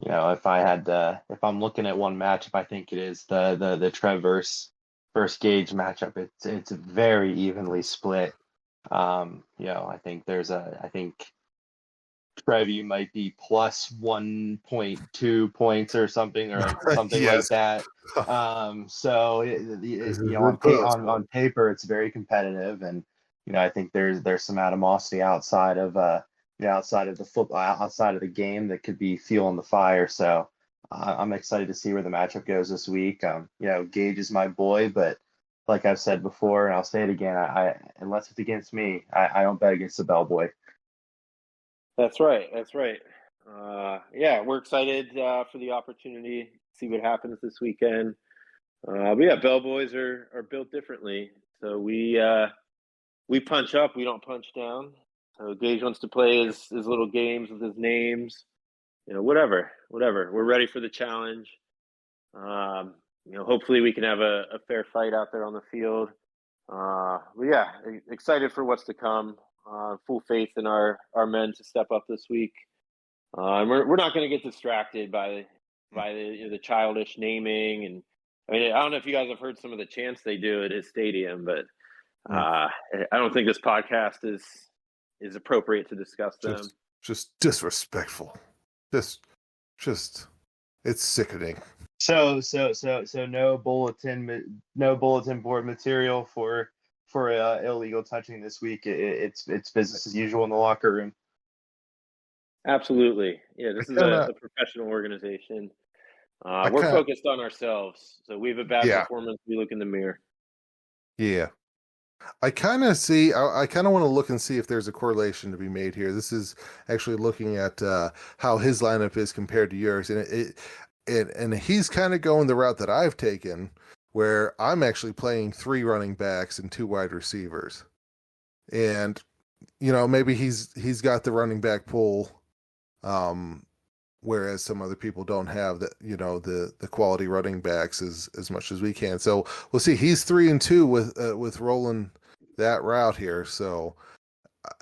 if I'm looking at one matchup, I think it is the Trev versus Gage matchup. It's very evenly split. I think Trev, you might be plus 1.2 points or something something like that. So on paper, it's very competitive, and I think there's some animosity outside of outside of the football, outside of the game, that could be fueling the fire. So I'm excited to see where the matchup goes this week. Gage is my boy, but like I've said before, and I'll say it again, I unless it's against me, I don't bet against the Bellboy. That's right. We're excited for the opportunity to see what happens this weekend. Bellboys are built differently. So we punch up, we don't punch down. So Gage wants to play his little games with his names. Whatever. We're ready for the challenge. Hopefully we can have a fair fight out there on the field. Excited for what's to come. Full faith in our men to step up this week. And we're not going to get distracted by the childish naming. And I mean, I don't know if you guys have heard some of the chants they do at his stadium, but I don't think this podcast is appropriate to discuss them. Just disrespectful. Just it's sickening. So no bulletin board material for illegal touching this week. It's business as usual in the locker room. Absolutely. Yeah, this is a professional organization. We're focused on ourselves. So we have a bad performance, we look in the mirror. Yeah. I kind of want to look and see if there's a correlation to be made here. This is actually looking at how his lineup is compared to yours. And he's kind of going the route that I've taken, where I'm actually playing 3 running backs and 2 wide receivers. And, maybe he's got the running back pool, whereas some other people don't have that, the quality running backs as much as we can. So we'll see. He's 3-2 with rolling that route here. So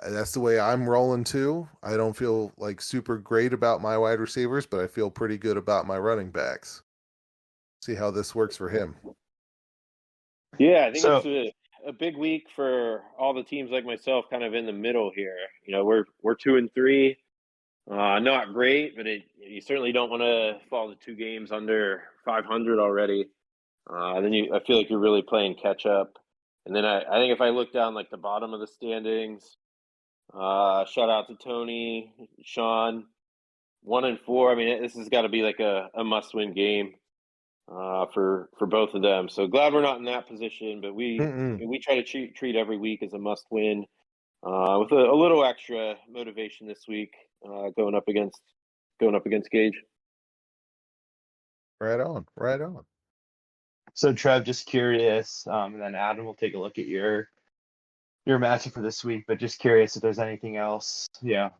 that's the way I'm rolling too. I don't feel like super great about my wide receivers, but I feel pretty good about my running backs. See how this works for him. Yeah, I think it's a big week for all the teams like myself, kind of in the middle here. We're 2-3. Not great, but you certainly don't want to fall to 2 games under 500 already. Then I feel like you're really playing catch up. And then I think if I look down like the bottom of the standings, shout out to Tony, Sean, 1-4. I mean, this has got to be like a must-win game for both of them. So glad we're not in that position, but we try to treat every week as a must-win, with a little extra motivation this week, going up against Gage. Right on. So Trev, just curious, and then Adam will take a look at your matchup for this week. But just curious if there's anything else,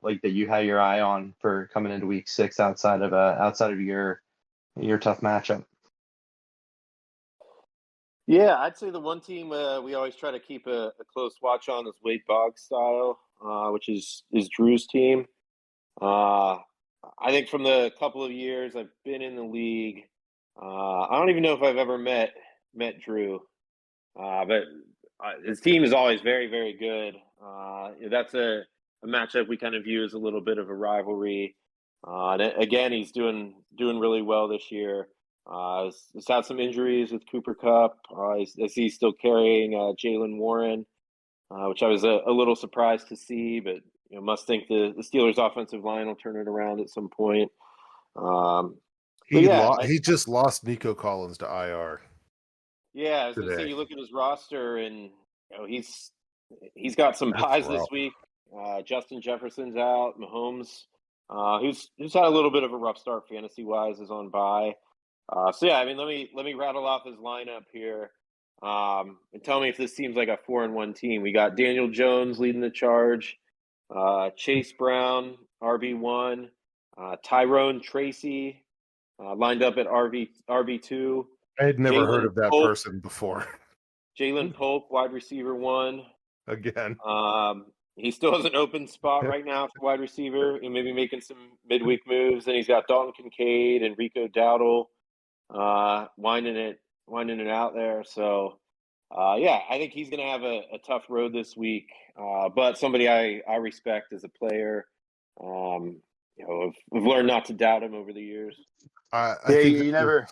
like that you had your eye on for coming into week 6 outside of your tough matchup. Yeah, I'd say the one team we always try to keep a close watch on is Wade Boggs style, which is Drew's team. I think from the couple of years I've been in the league, I don't even know if I've ever met Drew, but his team is always very, very good. That's a matchup we kind of view as a little bit of a rivalry. And again, he's doing really well this year. He's had some injuries with Cooper Kupp. I see he's still carrying Jalen Warren, which I was a little surprised to see, but must think the Steelers' offensive line will turn it around at some point. He just lost Nico Collins to IR. Yeah, I was going to say, you look at his roster, and he's got some buys this week. Justin Jefferson's out. Mahomes, who's had a little bit of a rough start fantasy wise, is on bye. So yeah, I mean, let me rattle off his lineup here, and tell me if this seems like a 4-1 team. We got Daniel Jones leading the charge, Chase Brown RB1, Tyrone Tracy lined up at RB2. I had never heard of that person before. Jalen Pope, wide receiver 1. Again. He still has an open spot right now for wide receiver, and maybe making some midweek moves. And he's got Dalton Kincaid and Rico Dowdle winding it out there. So, I think he's going to have a tough road this week. But somebody I respect as a player. I've learned not to doubt him over the years. I think you never.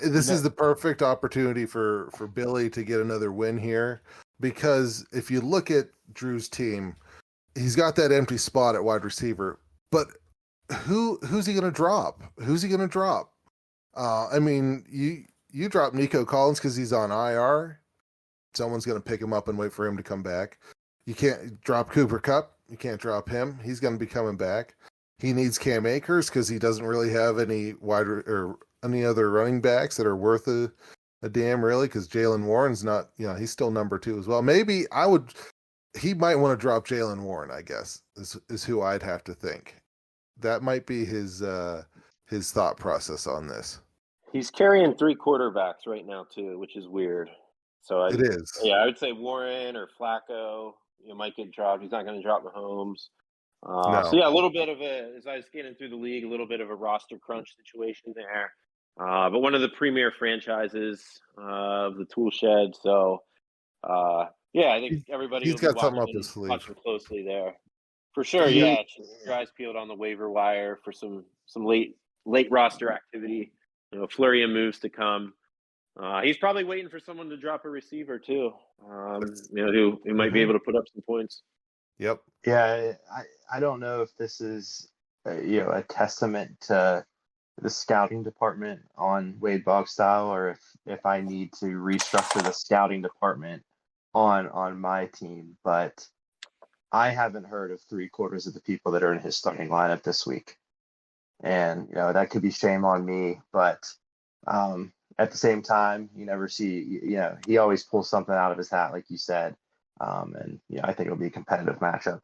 This is the perfect opportunity for Billy to get another win here, because if you look at Drew's team, he's got that empty spot at wide receiver, but who's he going to drop? Who's he going to drop? I mean, you drop Nico Collins because he's on IR. Someone's going to pick him up and wait for him to come back. You can't drop Cooper Kupp. You can't drop him. He's going to be coming back. He needs Cam Akers because he doesn't really have any or any other running backs that are worth a damn, really, because Jalen Warren's not, he's still number 2 as well. Maybe he might want to drop Jalen Warren, I guess, is who I'd have to think. That might be his thought process on this. He's carrying 3 quarterbacks right now too, which is weird. So it is. Yeah, I would say Warren or Flacco, might get dropped. He's not going to drop Mahomes. No. So yeah, a little bit of as I was getting through the league, a little bit of a roster crunch situation there. But one of the premier franchises of the tool shed. So I think everybody he's got something up his sleeve. Watching closely there. For sure, yeah. Your eyes peeled on the waiver wire for some late roster activity. Flurry of moves to come. He's probably waiting for someone to drop a receiver too. Who might be able to put up some points. Yep. Yeah, I don't know if this is a testament to the scouting department on Wade Boggs style, or if I need to restructure the scouting department on my team. But I haven't heard of 3/4 of the people that are in his starting lineup this week, and that could be shame on me. But at the same time, you never see. He always pulls something out of his hat, like you said. And I think it'll be a competitive matchup.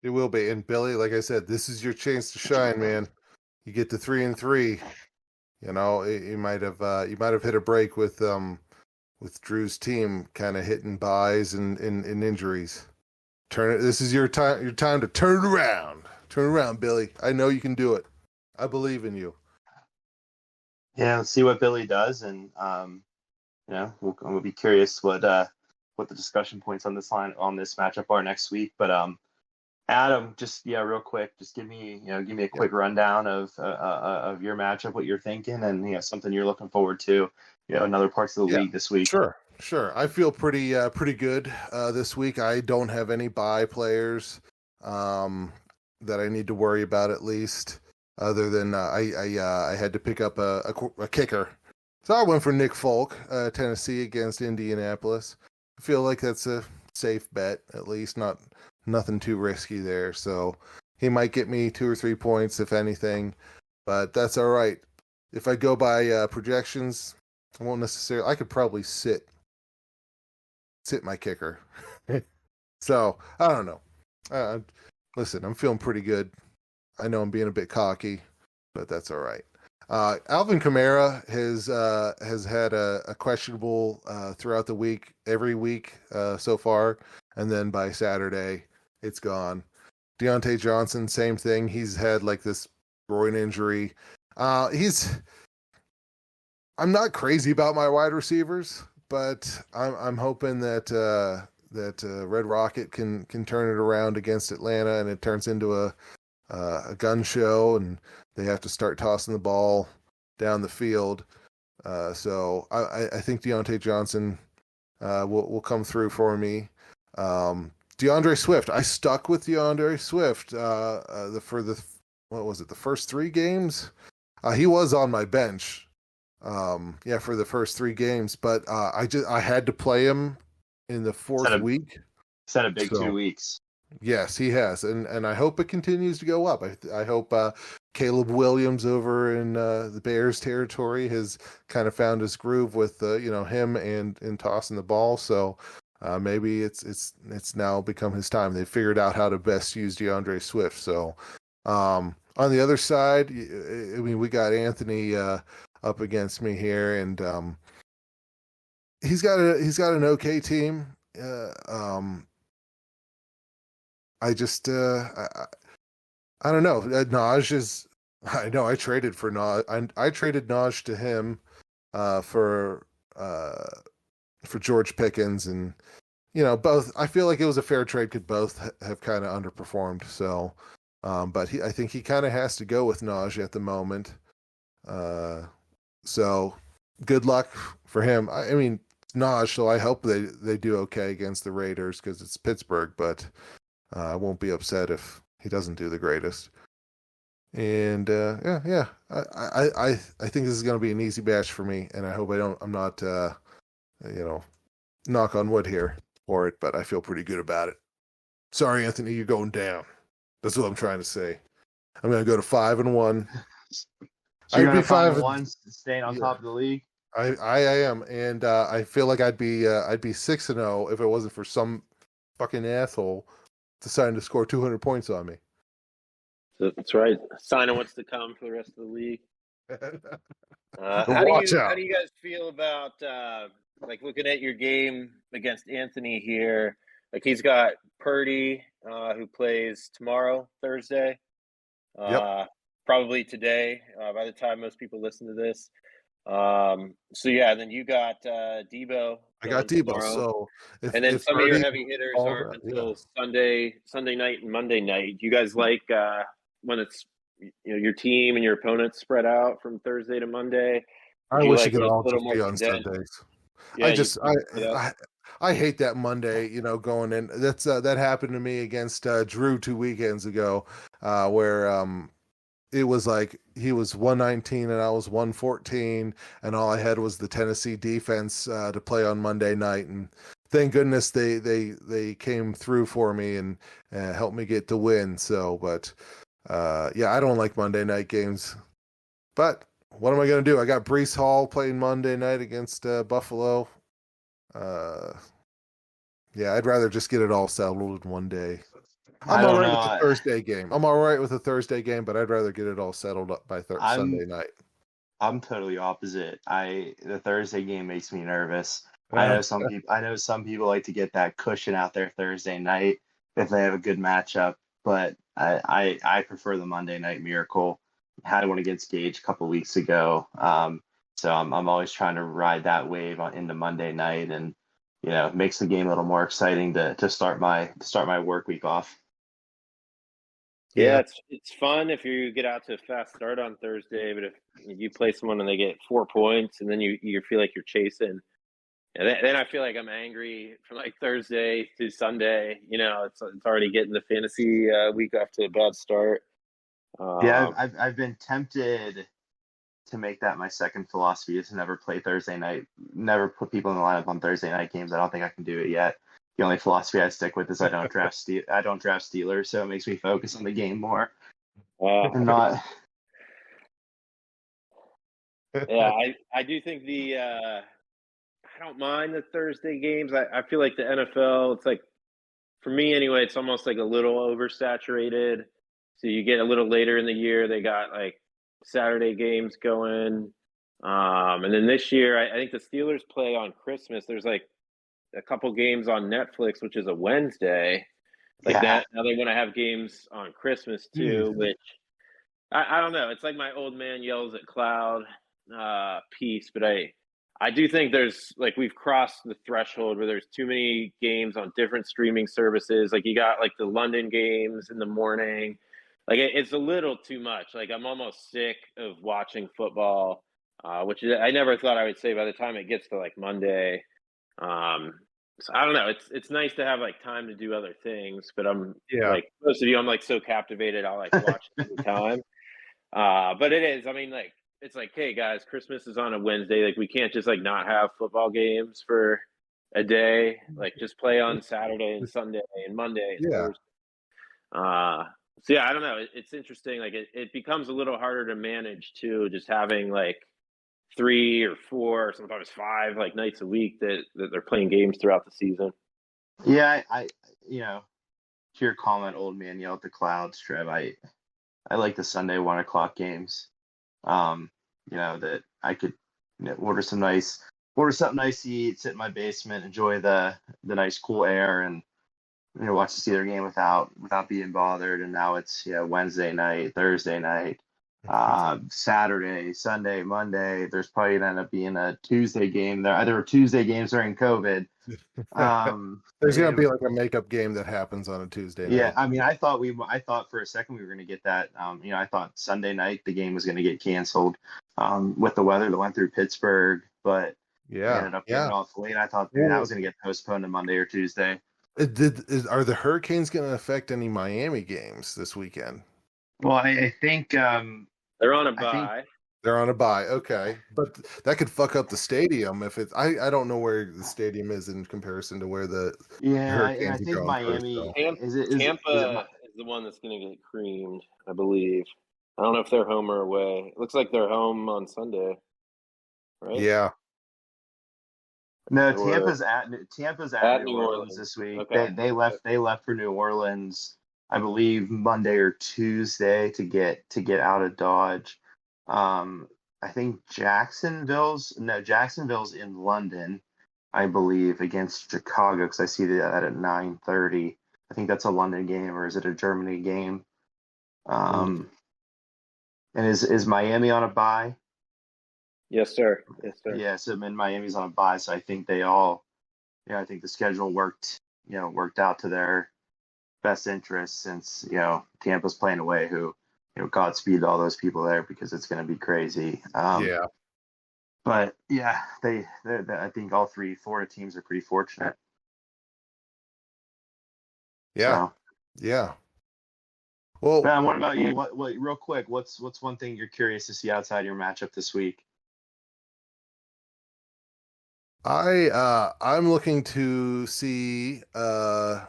It will be. And Billy, like I said, this is your chance to shine, man. You get to 3-3. You might have hit a break with Drew's team kind of hitting buys and injuries. This is your time. Your time to turn it around. Turn around, Billy. I know you can do it. I believe in you. Yeah, let's see what Billy does, and we'll be curious what the discussion points on this matchup are next week. But Adam, just real quick, just give me a quick rundown of your matchup, what you're thinking, and something you're looking forward to, in other parts of the league this week. Sure. I feel pretty good this week. I don't have any bye players that I need to worry about, at least, other than I had to pick up a kicker. So I went for Nick Folk, Tennessee against Indianapolis. I feel like that's a safe bet, at least, nothing too risky there. So he might get me 2 or 3 points, if anything, but that's all right. if I go by projections, I won't necessarily. I could probably sit my kicker. So I don't know. Uh, Listen, I'm feeling pretty good. I know I'm being a bit cocky, but that's all right. Alvin Kamara has had a questionable throughout the week, every week so far, and then by Saturday, it's gone. Deontay Johnson, same thing. He's had like this groin injury. He's. I'm not crazy about my wide receivers, but I'm hoping that Red Rocket can turn it around against Atlanta, and it turns into a gun show, and they have to start tossing the ball down the field. So I think Deontay Johnson will come through for me. DeAndre Swift, I stuck with DeAndre Swift for the what was it, the first 3 games? He was on my bench, for the first 3 games, but I had to play him in the fourth week. It's had a big 2 weeks. Yes, he has, and I hope it continues to go up. I hope Caleb Williams over in the Bears territory has kind of found his groove with him and tossing the ball. So maybe it's now become his time. They figured out how to best use DeAndre Swift. So on the other side, I mean, we got Anthony up against me here, and he's got an okay team. I just I don't know. Naj is. I know I traded for Naj. I traded Naj to him for George Pickens, and both. I feel like it was a fair trade because both have kind of underperformed. So, but I think he kind of has to go with Naj at the moment. So good luck for him. I mean, Naj. So I hope they do okay against the Raiders because it's Pittsburgh, but. I won't be upset if he doesn't do the greatest. And I think this is going to be an easy match for me, and I hope I'm not knock on wood here for it, but I feel pretty good about it. Sorry, Anthony, you're going down. That's what I'm trying to say. I'm going to go to 5-1. So you're going to 5-1, staying on top of the league. I am, and I feel like I'd be 6-0 if it wasn't for some fucking asshole deciding to score 200 points on me. So that's right. Sign of what's to come for the rest of the league. How do you guys feel about looking at your game against Anthony here? Like, he's got Purdy, who plays tomorrow, Thursday. Probably today, by the time most people listen to this. And then you got Debo. I got Debo. So and then some of your heavy hitters aren't until Sunday night and Monday night. Do you guys like when it's your team and your opponents spread out from Thursday to Monday? I wish it could all just be on Sundays. Yeah, I hate that Monday, going in. That's that happened to me against Drew 2 weekends ago, where it was like he was 119 and I was 114, and all I had was the Tennessee defense to play on Monday night. And thank goodness they came through for me and helped me get the win. So, but I don't like Monday night games. But what am I going to do? I got Breece Hall playing Monday night against Buffalo. I'd rather just get it all settled in one day. I'm all right with the Thursday game. I'm all right with the Thursday game, but I'd rather get it all settled up by Sunday night. I'm totally opposite. The Thursday game makes me nervous. I know some people like to get that cushion out there Thursday night if they have a good matchup, but I prefer the Monday night miracle. Had one against Gage a couple weeks ago, so I'm always trying to ride that wave into Monday night, and it makes the game a little more exciting to start my work week off. Yeah, it's fun if you get out to a fast start on Thursday, but if you play someone and they get 4 points and then you feel like you're chasing, and then I feel like I'm angry from like Thursday to Sunday. It's already getting the fantasy week off to a bad start. I've been tempted to make that my second philosophy, is to never play Thursday night, never put people in the lineup on Thursday night games. I don't think I can do it yet. The only philosophy I stick with is I don't draft Steelers, so it makes me focus on the game more. I'm not. Yeah, I do think I don't mind the Thursday games. I feel like the NFL, it's like for me anyway, it's almost like a little oversaturated. So you get a little later in the year, they got like Saturday games going. And then this year, I think the Steelers play on Christmas. There's like a couple games on Netflix, which is a Wednesday. Like Yeah. that. Now they want to have games on Christmas too, Jeez. which I don't know. It's like my old man yells at cloud piece, but I do think there's like we've crossed the threshold where there's too many games on different streaming services. Like you got like the London games in the morning. Like it's a little too much. Like I'm almost sick of watching football, which I never thought I would say by the time it gets to like Monday. Um, so I don't know. It's nice to have like time to do other things, but I'm Yeah. like most of you, I'm like so captivated. I'll like watch it anytime. But it is. I mean, like it's like, hey guys, Christmas is on a Wednesday. Like we can't just like not have football games for a day. Like just play on Saturday and Sunday and Monday and Yeah. Thursday. So yeah, I don't know. It's interesting. Like it becomes a little harder to manage too. Just having like 3 or 4, or sometimes 5 like nights a week that they're playing games throughout the season. Yeah, I to your comment, old man yell at the clouds, Trev. I like the Sunday 1 o'clock games. That I could order something nice to eat, sit in my basement, enjoy the nice cool air, and watch the Steeler game without being bothered. And now it's Wednesday night, Thursday night, Saturday, Sunday, Monday. There's probably gonna end up being a Tuesday game. There were Tuesday games during COVID. There's gonna be like a makeup game that happens on a Tuesday night. Yeah, I mean, I thought for a second we were going to get that. I thought Sunday night the game was going to get canceled with the weather that went through Pittsburgh, but we ended up getting off late. I thought that was going to get postponed to Monday or Tuesday. Are the Hurricanes going to affect any Miami games this weekend? Well, I think they're on a bye. They're on a bye, okay, but that could fuck up the stadium if it's. I don't know where the stadium is in comparison to where the Hurricanes I think are Miami first, so. Tampa is the one that's going to get creamed, I believe. I don't know if they're home or away. It looks like they're home on Sunday, right? Yeah. No, Tampa's at New Orleans this week. Okay. They left for New Orleans, I believe Monday or Tuesday to get out of Dodge. I think Jacksonville's in London, I believe, against Chicago, because I see that at 9:30. I think that's a London game, or is it a Germany game? And is Miami on a bye? Yes, sir. Yeah, so Miami's on a bye, so I think I think the schedule worked out to their best interest, since Tampa's playing away, who Godspeed to all those people there, because it's going to be crazy. Yeah. But yeah, I think all three Florida teams are pretty fortunate. Yeah. So. Yeah. Well, Ben, what about you? What real quick? What's one thing you're curious to see outside your matchup this week? I'm looking to see the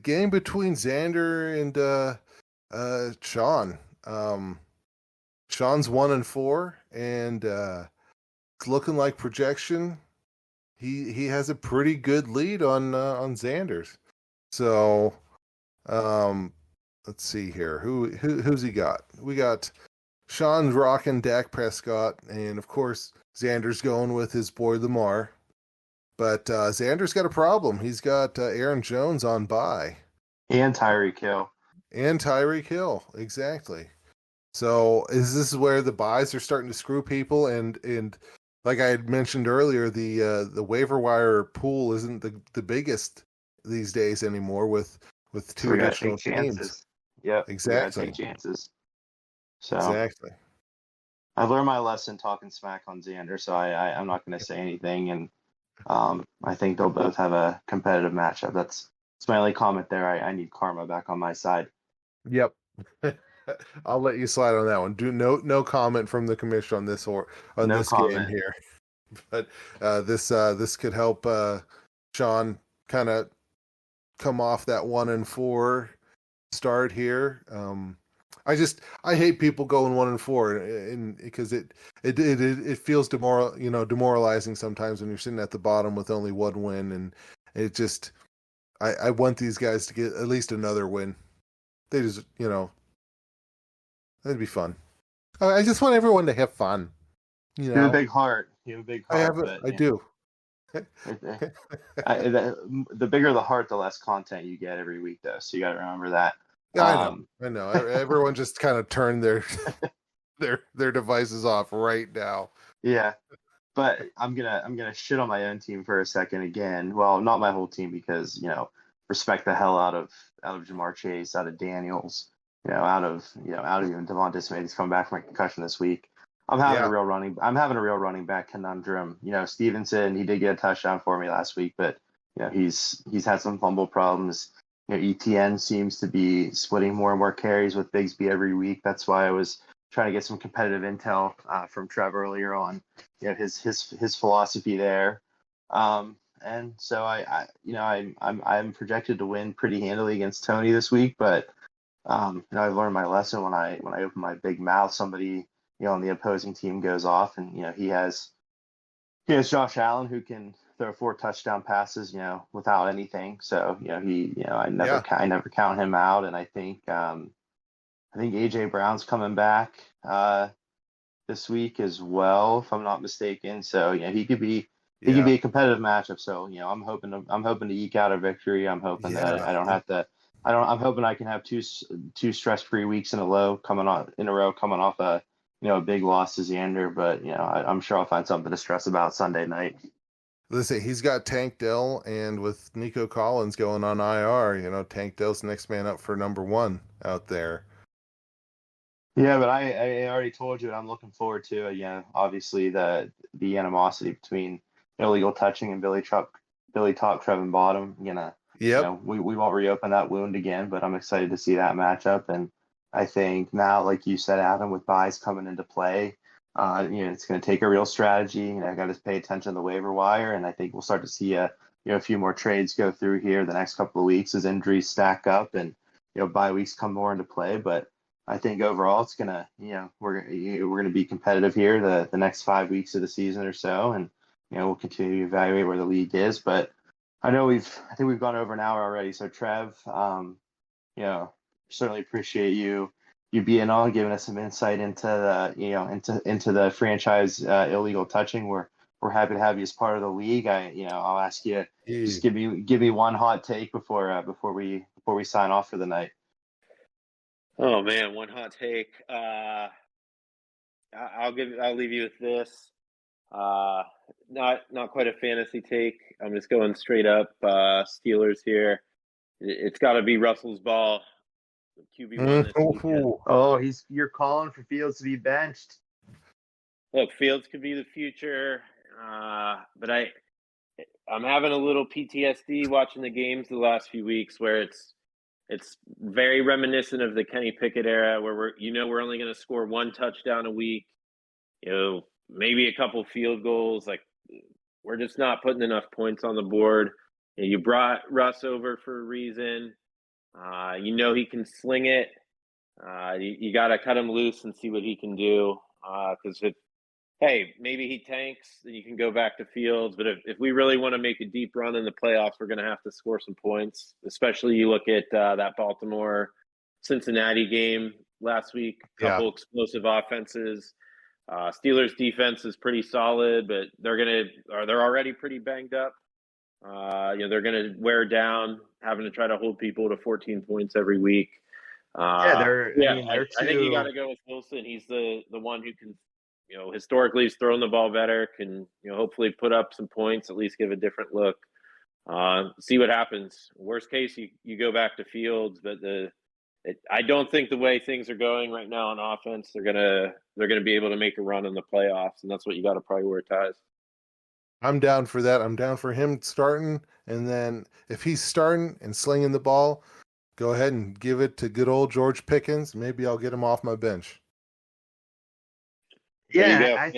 game between Xander and Sean. Sean's 1-4, and it's looking like projection. He has a pretty good lead on Xander's. So let's see here. Who's he got? We got Sean's rocking Dak Prescott, and of course Xander's going with his boy Lamar. But Xander's got a problem. He's got Aaron Jones on bye. And Tyreek Hill. Exactly. So is this where the buys are starting to screw people? And like I had mentioned earlier, the waiver wire pool isn't the biggest these days anymore with two additional teams. Yeah, exactly. Take chances. So exactly. I've learned my lesson talking smack on Xander, so I'm not going to say anything. And I think they'll both have a competitive matchup. That's my only comment there. I need karma back on my side. Yep. I'll let you slide on that one. Do no comment from the commission on this game here. But this could help Sean kind of come off that 1-4 start here. I hate people going 1-4, and because it feels demoralizing sometimes when you're sitting at the bottom with only one win, and it just I want these guys to get at least another win. They just that'd be fun. I just want everyone to have fun. You have a big heart. You have a big heart. I do. The bigger the heart, the less content you get every week, though. So you got to remember that. Yeah, I know. Everyone just kind of turned their devices off right now. Yeah, but I'm gonna shit on my own team for a second again. Well, not my whole team because respect the hell out of Jamar Chase, out of Daniels, out of even Devonta Smith. He's coming back from a concussion this week. I'm having a real running back conundrum. Stevenson, he did get a touchdown for me last week, but he's had some fumble problems. ETN seems to be splitting more and more carries with Bigsby every week. That's why I was trying to get some competitive intel from Trev earlier on, his philosophy there. And so I'm projected to win pretty handily against Tony this week, but I've learned my lesson when I open my big mouth, somebody on the opposing team goes off, and he has Josh Allen who can throw 4 touchdown passes, without anything. So I never count him out, and I think AJ Brown's coming back this week as well, if I'm not mistaken. So he could be a competitive matchup. So I'm hoping to eke out a victory. I'm hoping that I don't have to. I'm hoping I can have two stress-free weeks in a row coming off a big loss to Xander. But I'm sure I'll find something to stress about Sunday night. Listen, he's got Tank Dell, and with Nico Collins going on IR, Tank Dell's next man up for number 1 out there. Yeah, but I already told you what I'm looking forward to. Obviously the animosity between illegal touching and Billy Top, Trevin Bottom. We won't reopen that wound again, but I'm excited to see that matchup. And I think now, like you said, Adam, with buys coming into play, it's going to take a real strategy. I got to pay attention to the waiver wire, and I think we'll start to see a few more trades go through here the next couple of weeks as injuries stack up and bye weeks come more into play. But I think overall it's gonna, we're gonna be competitive here the next 5 weeks of the season or so, and we'll continue to evaluate where the league is. But I think we've gone over an hour already. So Trev, certainly appreciate you being on, giving us some insight into the into the franchise illegal touching. We're happy to have you as part of the league. I'll ask you just give me one hot take before we sign off for the night. Oh man, one hot take. I'll leave you with this. Not quite a fantasy take. I'm just going straight up Steelers here. It's got to be Russell's ball. QB1 this weekend. Oh, you're calling for Fields to be benched. Look, Fields could be the future, but I'm having a little PTSD watching the games the last few weeks where it's very reminiscent of the Kenny Pickett era, where we're only going to score 1 touchdown a week, maybe a couple field goals. Like, we're just not putting enough points on the board. You brought Russ over for a reason. He can sling it. You got to cut him loose and see what he can do. Because maybe he tanks, then you can go back to Fields. But if we really want to make a deep run in the playoffs, we're going to have to score some points. Especially you look at that Baltimore-Cincinnati game last week. Couple explosive offenses. Steelers defense is pretty solid, but they're already pretty banged up. They're going to wear down, having to try to hold people to 14 points every week. I think you got to go with Wilson. He's the one who can, historically he's thrown the ball better, can, hopefully put up some points, at least give a different look. See what happens. Worst case, you go back to Fields, but I don't think the way things are going right now on offense, they're gonna be able to make a run in the playoffs, and that's what you got to prioritize. I'm down for that. I'm down for him starting, and then if he's starting and slinging the ball, go ahead and give it to good old George Pickens. Maybe I'll get him off my bench. Yeah,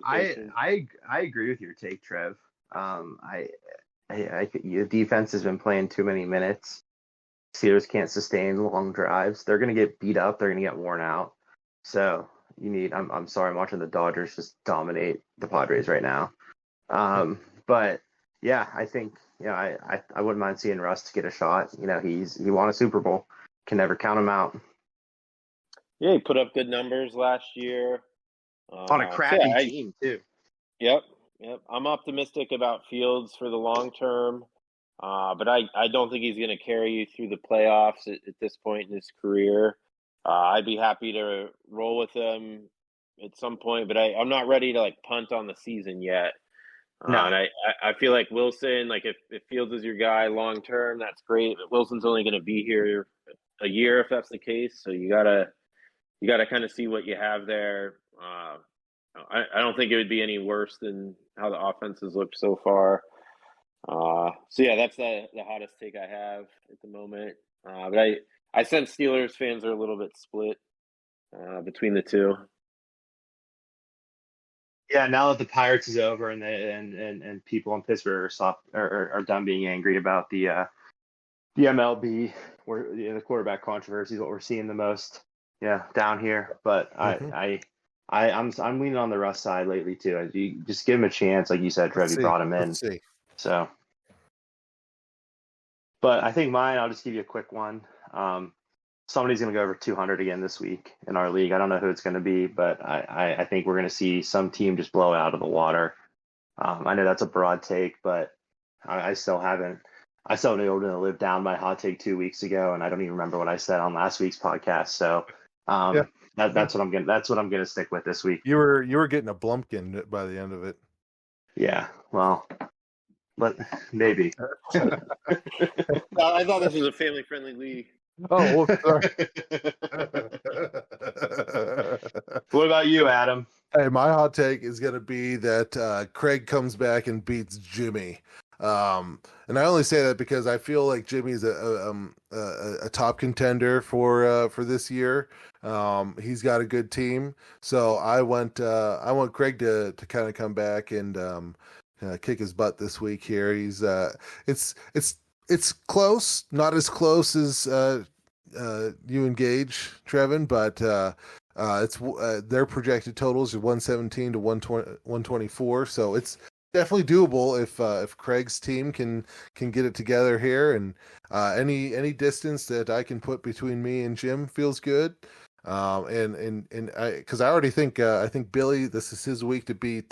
I agree with your take, Trev. I think the defense has been playing too many minutes. Steelers can't sustain long drives. They're going to get beat up. They're going to get worn out. So I'm sorry, I'm watching the Dodgers just dominate the Padres right now. But yeah, I think, I wouldn't mind seeing Russ get a shot. He won a Super Bowl. Can never count him out. Yeah, he put up good numbers last year. On a crappy team, too. Yep. I'm optimistic about Fields for the long term, but I don't think he's going to carry you through the playoffs at this point in his career. I'd be happy to roll with him at some point, but I'm not ready to punt on the season yet. No. And I feel like Wilson, if Fields is your guy long term, that's great. But Wilson's only going to be here a year if that's the case. So you gotta kind of see what you have there. I don't think it would be any worse than how the offense has looked so far. So yeah, that's the hottest take I have at the moment. But I sense Steelers fans are a little bit split between the two. Yeah, now that the Pirates is over and people in Pittsburgh are done being angry about the MLB, where the quarterback controversy is what we're seeing the most. Yeah, down here. But I'm leaning on the Russ side lately too. You just give him a chance, like you said, Trev. You brought him in. Let's see. So, but I think I'll just give you a quick one. Somebody's going to go over 200 again this week in our league. I don't know who it's going to be, but I think we're going to see some team just blow out of the water. I know that's a broad take, but I still haven't been able to live down my hot take 2 weeks ago, and I don't even remember what I said on last week's podcast. So that's what I'm going to stick with this week. You were getting a Blumpkin by the end of it. Yeah, well, but maybe. I thought this was a family-friendly league. Oh, well, sorry. What about you, Adam? Hey, my hot take is going to be that Craig comes back and beats Jimmy. And I only say that because I feel like Jimmy's a top contender for this year. He's got a good team, so I want Craig to kind of come back and kick his butt this week here. He's it's close, not as close as you engage, Trevin, but it's their projected totals are 117 to 124, so it's definitely doable if Craig's team can get it together here, and any distance that I can put between me and Jim feels good. And because I already think I think Billy, this is his week to beat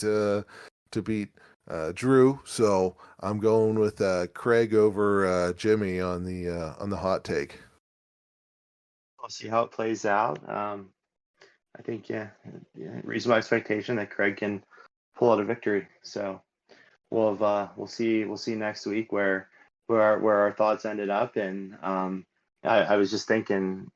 Drew, so I'm going with Craig over Jimmy on the hot take. We'll see how it plays out. I think reasonable expectation that Craig can pull out a victory. So we'll see next week where our thoughts ended up. And I was just thinking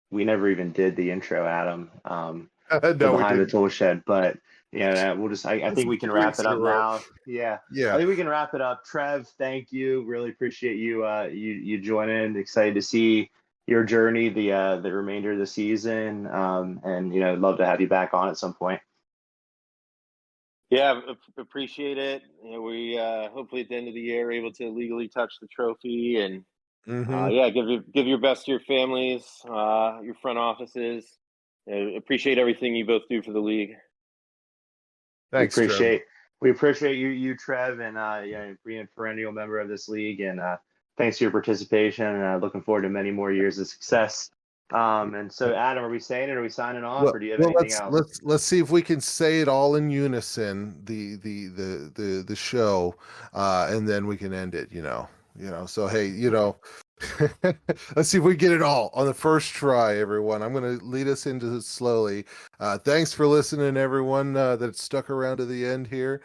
we never even did the intro, Adam. No, behind the tool shed, but we'll just. I think we can wrap it up now. Yeah. I think we can wrap it up. Trev, thank you. Really appreciate you joining. Excited to see your journey, the remainder of the season, and love to have you back on at some point. Yeah, appreciate it. We hopefully at the end of the year are able to legally touch the trophy, and give your best to your families, your front offices. Appreciate everything you both do for the league. Thanks, we appreciate you, Trev, and being a perennial member of this league, and thanks for your participation. And looking forward to many more years of success. And so, Adam, are we saying it? Are we signing off, or do you have anything else? Let's see if we can say it all in unison. The show, and then we can end it. So hey, let's see if we get it all on the first try, everyone. I'm going to lead us into it slowly. Thanks for listening, everyone that stuck around to the end here.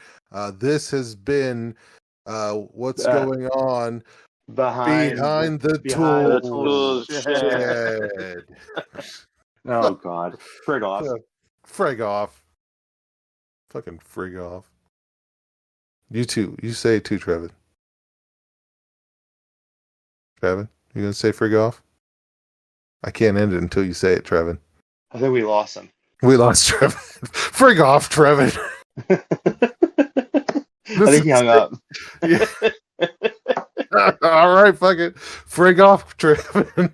This has been what's going on behind the tool shed. Oh God, frig off. Frig off. Fucking frig off. You too. You say it too, Trevin. Trevin, you gonna say frig off? I can't end it until you say it, Trevin. I think we lost him. We lost Trevin. Frig off, Trevin. I think he hung up. Yeah. All right, fuck it. Frig off, Trevin.